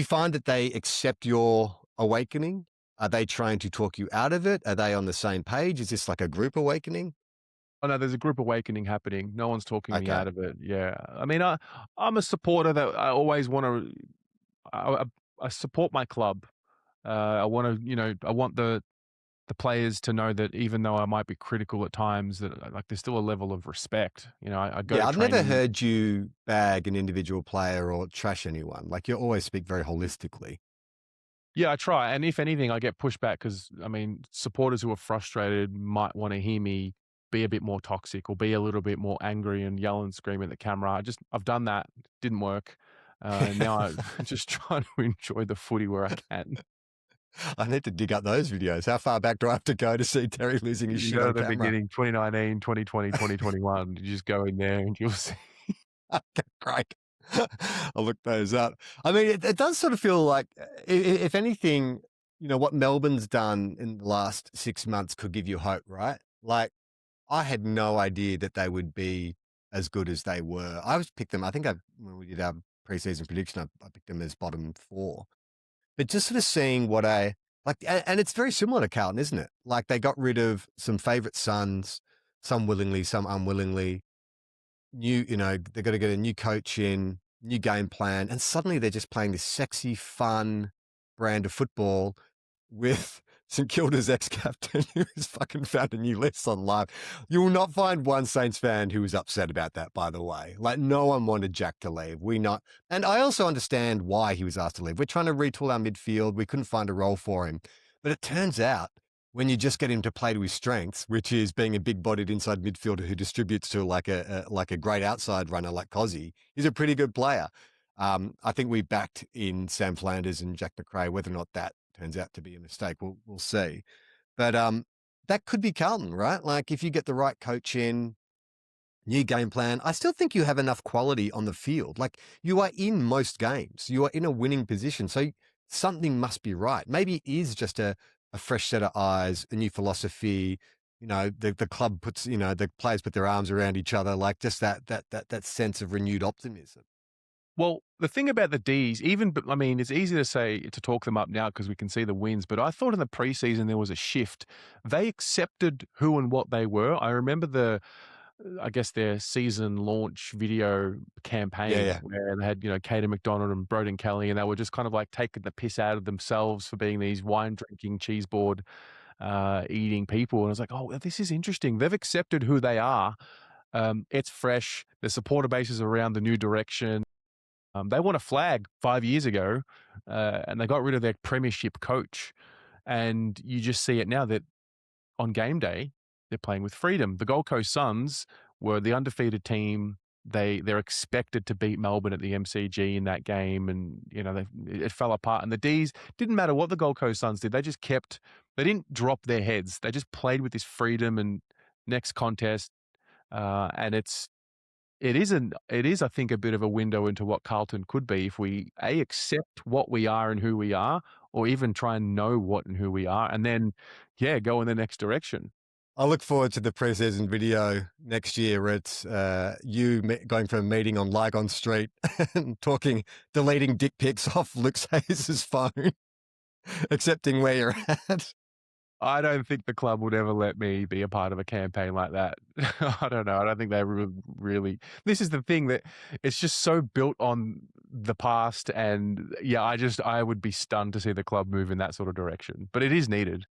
find that they accept your awakening? Are they trying to talk you out of it? Are they on the same page? Is this like a group awakening? Oh no, there's a group awakening happening. No one's talking me Okay. out of it. Yeah, I mean, I'm a supporter that I always want to. I support my club. I want to, I want the players to know that even though I might be critical at times, that like there's still a level of respect. I go Yeah, to I've never training. heard you bag an individual player or trash anyone. Like you always speak very holistically. Yeah, I try, and if anything, I get pushback because I mean, supporters who are frustrated might want to hear me be a bit more toxic or be a little bit more angry and yell and scream at the camera. I've done that, didn't work. Now I just try to enjoy the footy where I can. I need to dig up those videos. How far back do I have to go to see Terry losing his You shit go to on the camera? beginning, 2019, 2020, 2021. You just go in there and you'll see. Okay, great. I'll look those up. I mean, it does sort of feel like, if anything, what Melbourne's done in the last 6 months could give you hope, right? Like, I had no idea that they would be as good as they were. I was picked them. I think when we did our preseason prediction, I picked them as bottom four. But just sort of seeing what I like, and it's very similar to Carlton, isn't it? Like they got rid of some favourite sons, some willingly, some unwillingly. They've got to get a new coach in, new game plan, and suddenly they're just playing this sexy, fun brand of football with St Kilda's ex-captain who's fucking found a new list on live. You will not find one Saints fan who was upset about that, by the way. Like no one wanted Jack to leave. And I also understand why he was asked to leave. We're trying to retool our midfield. We couldn't find a role for him. But it turns out when you just get him to play to his strengths, which is being a big-bodied inside midfielder who distributes to like a great outside runner like Cozzy, he's a pretty good player. I think we backed in Sam Flanders and Jack McRae. Whether or not that turns out to be a mistake, we'll see. But that could be Carlton, right? Like if you get the right coach in, new game plan, I still think you have enough quality on the field. Like you are in most games, you are in a winning position, so something must be right. Maybe it is just a fresh set of eyes, a new philosophy. The club puts, the players put their arms around each other, like just that sense of renewed optimism. Well, the thing about the Ds, I mean, it's easy to talk them up now because we can see the wins, but I thought in the preseason there was a shift. They accepted who and what they were. I remember I guess their season launch video campaign Yeah. where they had, Caden McDonald and Broden Kelly, and they were just kind of like taking the piss out of themselves for being these wine drinking, cheese board eating people. And I was like, oh, this is interesting. They've accepted who they are. It's fresh. The supporter base is around the new direction. They won a flag 5 years ago, and they got rid of their premiership coach. And you just see it now that on game day, they're playing with freedom. The Gold Coast Suns were the undefeated team. They're expected to beat Melbourne at the MCG in that game, and it fell apart. And the D's didn't matter what the Gold Coast Suns did; they didn't drop their heads. They just played with this freedom. And next contest, and it is, I think, a bit of a window into what Carlton could be if we accept what we are and who we are, or even try and know what and who we are, and then go in the next direction. I look forward to the preseason video next year where it's you going for a meeting on Lygon Street and deleting dick pics off Luke Hayes' phone, accepting where you're at. I don't think the club would ever let me be a part of a campaign like that. I don't know. I don't think they really. This is the thing that it's just so built on the past, and yeah, I would be stunned to see the club move in that sort of direction. But it is needed.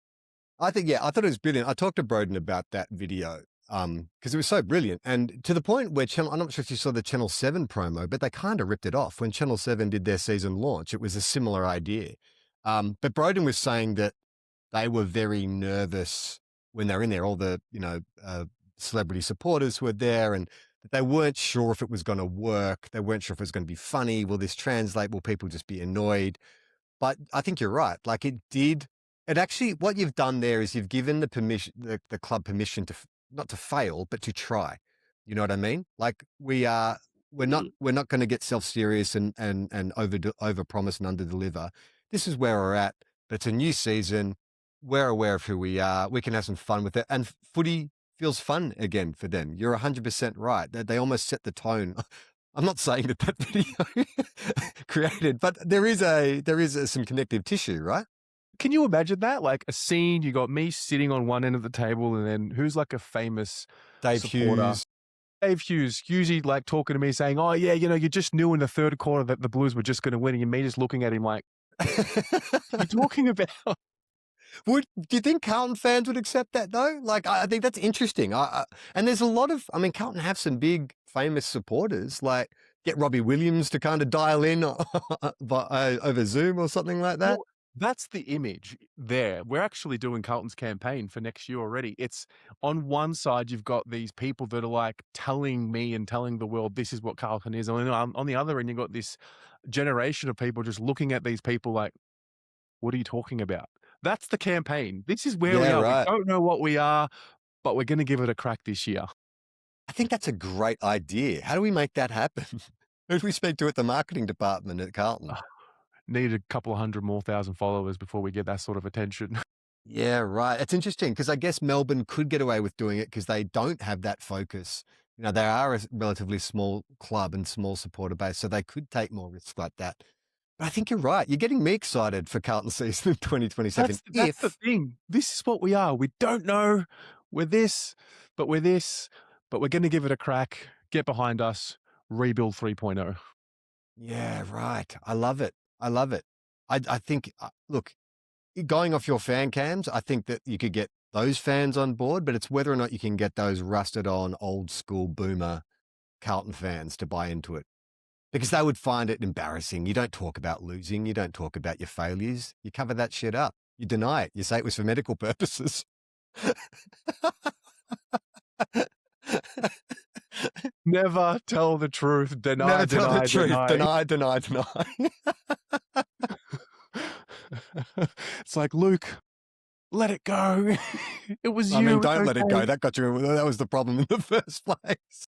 I think, yeah, I thought it was brilliant. I talked to Broden about that video because it was so brilliant. And to the point where I'm not sure if you saw the Channel 7 promo, but they kind of ripped it off. When Channel 7 did their season launch, it was a similar idea. But Broden was saying that they were very nervous when they were in there, all the, celebrity supporters who were there, and that they weren't sure if it was going to work. They weren't sure if it was going to be funny. Will this translate? Will people just be annoyed? But I think you're right. Like it did. It actually, what you've done there is you've given the club permission to not to fail, but to try. You know what I mean? Like we're not going to get self-serious and over promise and under deliver. This is where we're at. But it's a new season. We're aware of who we are. We can have some fun with it. And footy feels fun again for them. You're 100% right. They almost set the tone. I'm not saying that video created, but there is some connective tissue, right? Can you imagine that? Like a scene, you got me sitting on one end of the table, and then who's like a famous Dave supporter? Hughes. Dave Hughes, Hughesy, like talking to me saying, oh yeah, you just knew in the third quarter that the Blues were just going to win, and me just looking at him like, what are you talking about? Do you think Carlton fans would accept that though? Like, I think that's interesting. And there's a lot of, Carlton have some big famous supporters, like get Robbie Williams to kind of dial in over Zoom or something like that. Well, that's the image there. We're actually doing Carlton's campaign for next year already. It's on one side, you've got these people that are like telling me and telling the world, this is what Carlton is. On the other end, you've got this generation of people just looking at these people like, what are you talking about? That's the campaign. This is where we are. Right. We don't know what we are, but we're going to give it a crack this year. I think that's a great idea. How do we make that happen? Who do we speak to at the marketing department at Carlton? Need a couple of 100,000 followers before we get that sort of attention. Yeah, right. It's interesting because I guess Melbourne could get away with doing it because they don't have that focus. They are a relatively small club and small supporter base, so they could take more risks like that. But I think you're right. You're getting me excited for Carlton season in 2027. That's the thing. This is what we are. We don't know. We're this, but we're going to give it a crack. Get behind us. Rebuild 3.0. Yeah, right. I love it. I think, look, going off your fan cams, I think that you could get those fans on board, but it's whether or not you can get those rusted on old school boomer Carlton fans to buy into it. Because they would find it embarrassing. You don't talk about losing. You don't talk about your failures. You cover that shit up. You deny it. You say it was for medical purposes. Never tell the truth. Deny. It's like, Luke, let it go. It was you. Don't let it go. That got you. That was the problem in the first place.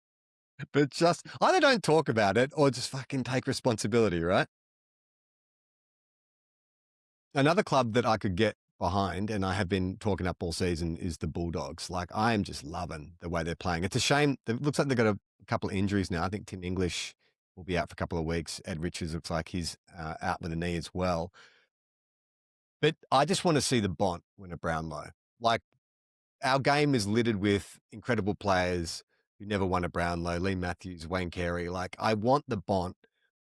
But just either don't talk about it or just fucking take responsibility, right? Another club that I could get behind, and I have been talking up all season, is the Bulldogs. Like, I am just loving the way they're playing. It's a shame. It looks like they've got a couple of injuries now. I think Tim English will be out for a couple of weeks. Ed Richards looks like he's out with a knee as well. But I just want to see the Bont win a Brownlow. Like, our game is littered with incredible players who never won a Brownlow. Lee Matthews, Wayne Carey. Like, I want the Bont.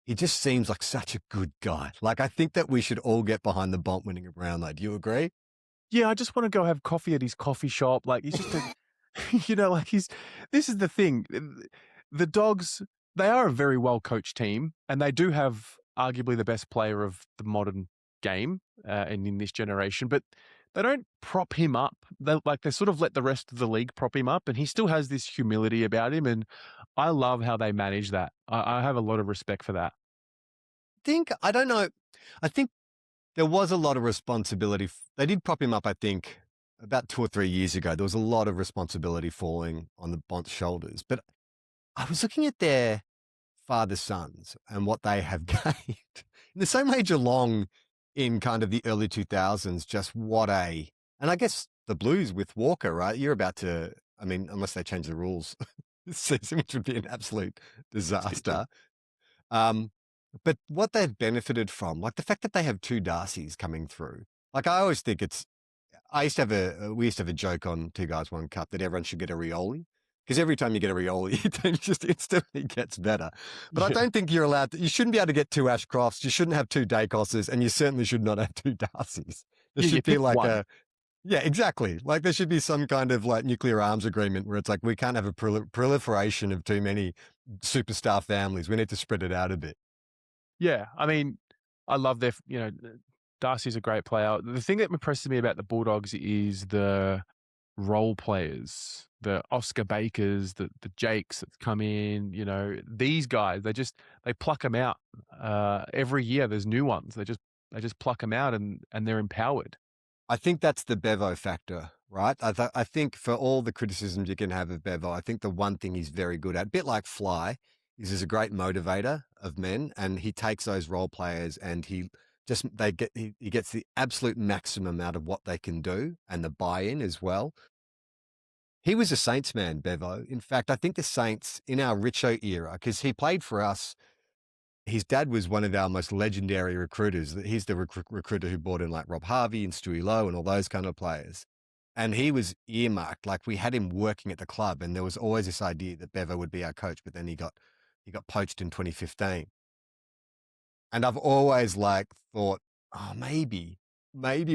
He just seems like such a good guy. Like, I think that we should all get behind the Bont winning a Brownlow. Do you agree? Yeah, I just want to go have coffee at his coffee shop. Like, he's just this is the thing. The Dogs, they are a very well-coached team, and they do have arguably the best player of the modern game and in this generation, but they don't prop him up. They sort of let the rest of the league prop him up, and he still has this humility about him, and I love how they manage that. I have a lot of respect for that. I don't know. I think there was a lot of responsibility. They did prop him up, I think, about 2 or 3 years ago. There was a lot of responsibility falling on the Bont's shoulders. But I was looking at their father-sons and what they have gained. In the same way Geelong in kind of the early 2000s, just and I guess the Blues with Walker, right? You're about to, unless they change the rules this season, which would be an absolute disaster. But what they've benefited from, like the fact that they have 2 Darcys coming through, like I always think we used to have a joke on Two Guys, One Cup that everyone should get a Rioli. Because every time you get a Rioli, your team just instantly gets better. But I don't think you shouldn't be able to get 2 Ashcrofts, you shouldn't have 2 Dacosses, and you certainly should not have 2 Darcys. There should be like one. yeah, exactly. Like there should be some kind of like nuclear arms agreement where it's like, we can't have a proliferation of too many superstar families. We need to spread it out a bit. Yeah, I mean, I love Darcy's a great player. The thing that impresses me about the Bulldogs is the role players, the Oscar Bakers, the Jakes that come in. These guys, they pluck them out every year. There's new ones. They just pluck them out and they're empowered. I think that's the Bevo factor, right? I think for all the criticisms you can have of Bevo, I think the one thing he's very good at, a bit like Fly, is he's a great motivator of men, and he takes those role players and he gets the absolute maximum out of what they can do and the buy-in as well. He was a Saints man, Bevo. In fact, I think the Saints in our Richo era, because he played for us, his dad was one of our most legendary recruiters. He's the recruiter who brought in like Rob Harvey and Stewie Lowe and all those kind of players. And he was earmarked. Like we had him working at the club, and there was always this idea that Bevo would be our coach, but then he got poached in 2015. And I've always thought, oh, maybe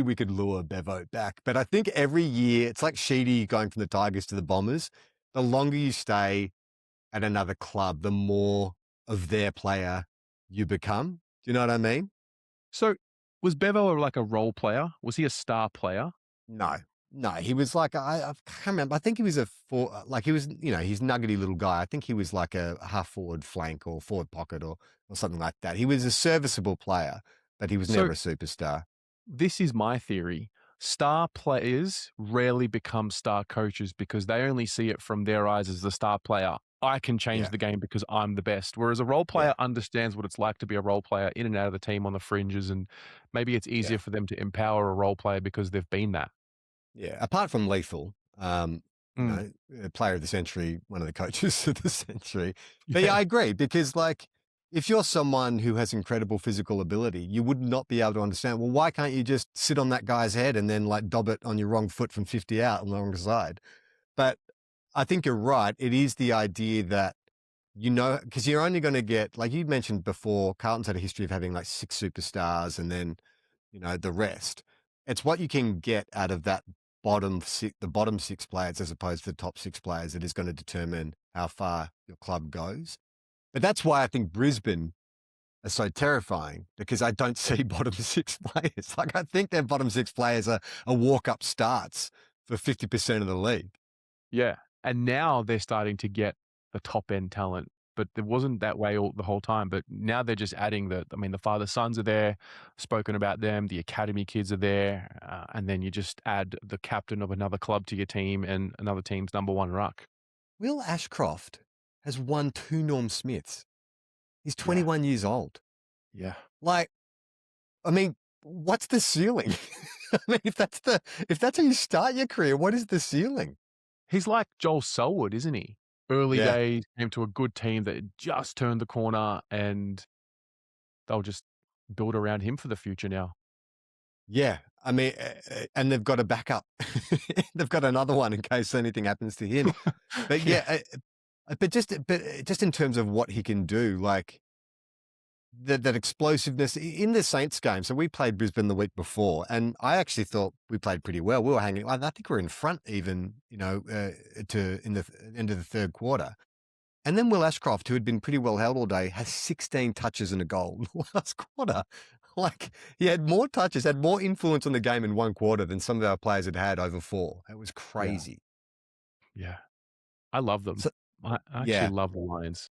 we could lure Bevo back. But I think every year, it's like Sheedy going from the Tigers to the Bombers. The longer you stay at another club, the more of their player you become. Do you know what I mean? So was Bevo like a role player? Was he a star player? No, he was like, I can't remember. I think he was he was, he's nuggety little guy. I think he was like a half forward flank or forward pocket or something like that. He was a serviceable player, but he was never a superstar. This is my theory. Star players rarely become star coaches because they only see it from their eyes as the star player. I can change the game because I'm the best. Whereas a role player understands what it's like to be a role player in and out of the team on the fringes, and maybe it's easier for them to empower a role player because they've been that. Yeah, apart from Lethal, player of the century, one of the coaches of the century. But yeah, I agree, because if you're someone who has incredible physical ability, you would not be able to understand, well, why can't you just sit on that guy's head and then dob it on your wrong foot from 50 out on the wrong side? But I think you're right. It is the idea that, because you're only going to get, like you mentioned before, Carlton's had a history of having 6 superstars and then, the rest. It's what you can get out of the bottom 6 players as opposed to the top 6 players that is going to determine how far your club goes. But that's why I think Brisbane are so terrifying, because I don't see bottom 6 players. I think their bottom 6 players are walk-up starts for 50% of the league. Yeah. And now they're starting to get the top-end talent, but it wasn't that way the whole time. But now they're just adding the father-sons are there, spoken about them, the academy kids are there, and then you just add the captain of another club to your team and another team's number 1 ruck. Will Ashcroft has won 2 Norm Smiths. He's 21 years old. Yeah. What's the ceiling? If that's how you start your career, what is the ceiling? He's like Joel Selwood, isn't he? Early days, came to a good team that just turned the corner, and they'll just build around him for the future now. Yeah. And they've got a backup. They've got another one in case anything happens to him. But but just in terms of what he can do, that explosiveness in the Saints game. So we played Brisbane the week before, and I actually thought we played pretty well. We were hanging. I think we were in front even, in the end of the third quarter. And then Will Ashcroft, who had been pretty well held all day, has 16 touches and a goal in the last quarter. He had more touches, had more influence on the game in one quarter than some of our players had over 4. It was crazy. Yeah. I love them. I actually love the Lions.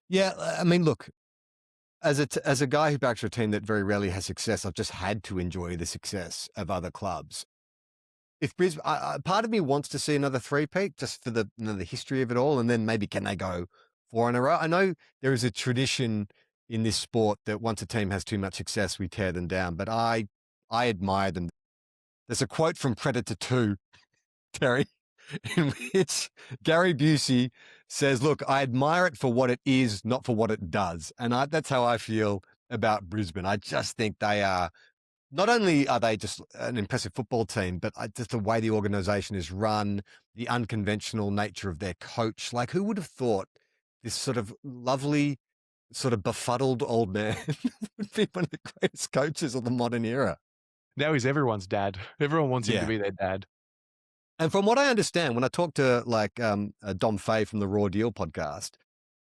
Yeah. Look, as a guy who backs a team that very rarely has success, I've just had to enjoy the success of other clubs. If Brisbane, part of me wants to see another 3-peat just for the history of it all, and then maybe can they go 4 in a row? I know there is a tradition in this sport that once a team has too much success, we tear them down, but I admire them. There's a quote from Predator 2, Terry, in which Gary Busey says, "Look, I admire it for what it is, not for what it does." And that's how I feel about Brisbane. I just think they are not only are they just an impressive football team, but just the way the organization is run, the unconventional nature of their coach. Like, who would have thought this sort of lovely, sort of befuddled old man would be one of the greatest coaches of the modern era? Now he's everyone's dad. Everyone wants him to be their dad. And from what I understand, when I talk to like Dom Fay from the Raw Deal podcast,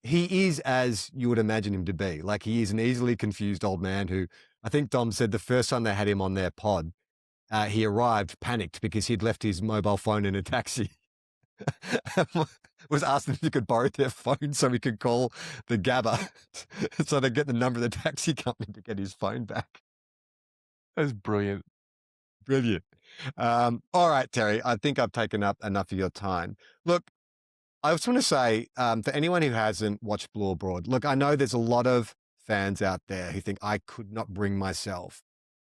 he is as you would imagine him to be. Like, he is an easily confused old man who, I think Dom said the first time they had him on their pod, he arrived panicked because he'd left his mobile phone in a taxi. Was asked if he could borrow their phone so he could call the Gabba so they get the number of the taxi company to get his phone back. That's brilliant. Brilliant. All right, Terry, I think I've taken up enough of your time. Look, I just want to say, for anyone who hasn't watched Blue or Broad, look, I know there's a lot of fans out there who think I could not bring myself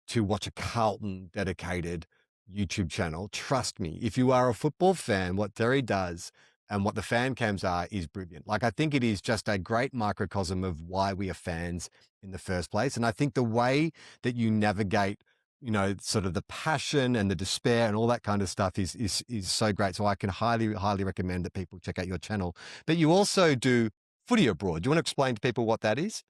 to watch a Carlton dedicated YouTube channel. Trust me, if you are a football fan, what Terry does and what the fan cams are is brilliant. Like, I think it is just a great microcosm of why we are fans in the first place. And I think the way that you navigate, you know, sort of the passion and the despair and all that kind of stuff is so great. So I can highly, highly recommend that people check out your channel. But you also do Footy Abroad. Do you want to explain to people what that is?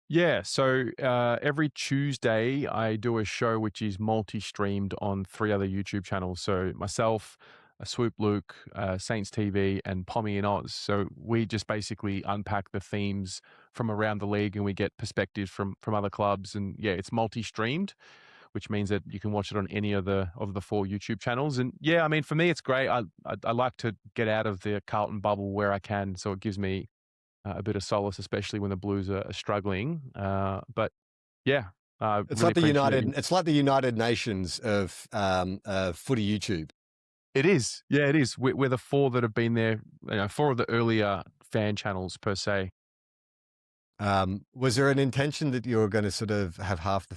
Yeah, so every Tuesday I do a show which is multi-streamed on 3 other YouTube channels. So myself, Swoop Luke, Saints TV, and Pommy in Oz. So we just basically unpack the themes from around the league and we get perspectives from other clubs. And yeah, it's multi-streamed, which means that you can watch it on any of the 4 YouTube channels. And yeah, I mean, for me, it's great. I like to get out of the Carlton bubble where I can, so it gives me a bit of solace, especially when the Blues are struggling. But yeah, it's really like the United. It's like the United Nations of footy YouTube. It is. Yeah, it is. We're the 4 that have been there. 4 of the earlier fan channels per se. Was there an intention that you were going to sort of have half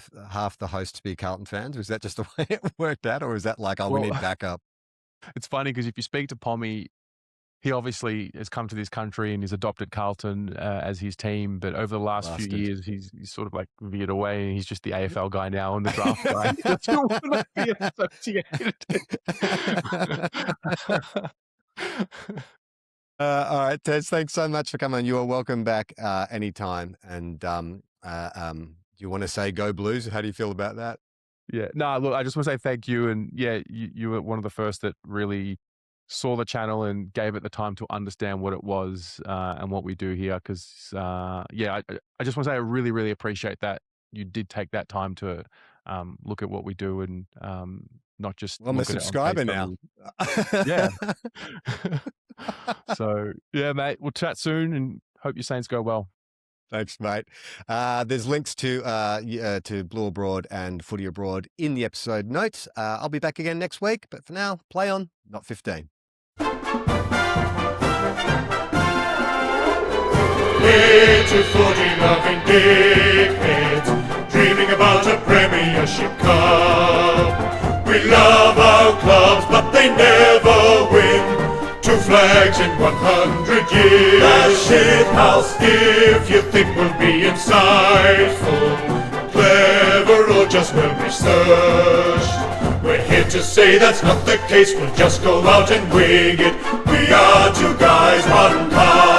the hosts be Carlton fans? Was that just the way it worked out, or is that like, we need backup? It's funny because if you speak to Pommy, he obviously has come to this country and he's adopted Carlton as his team. But over the last few years, he's sort of like veered away and he's just the AFL guy now and the draft guy. Doesn't want to be associated. All right, Tez, thanks so much for coming on. You are welcome back anytime. And do you want to say go Blues? How do you feel about that? Yeah, no, look, I just want to say thank you. And yeah, you were one of the first that really saw the channel and gave it the time to understand what it was and what we do here. Because, yeah, I just want to say I really, really appreciate that you did take that time to look at what we do and not just I'm a subscriber now. Yeah. So, yeah, mate, we'll chat soon and hope your Saints go well. Thanks, mate. There's links to Blue Abroad and Footy Abroad in the episode notes. I'll be back again next week, but for now, play on, not 15. Little footy-loving dickheads, dreaming about a Premiership Cup. We love our clubs, but they never win. 2 flags in 100 years. That shit house. If you think we'll be insightful, clever, or just well researched, we're here to say that's not the case. We'll just go out and wing it. We are 2 guys, 1 cup.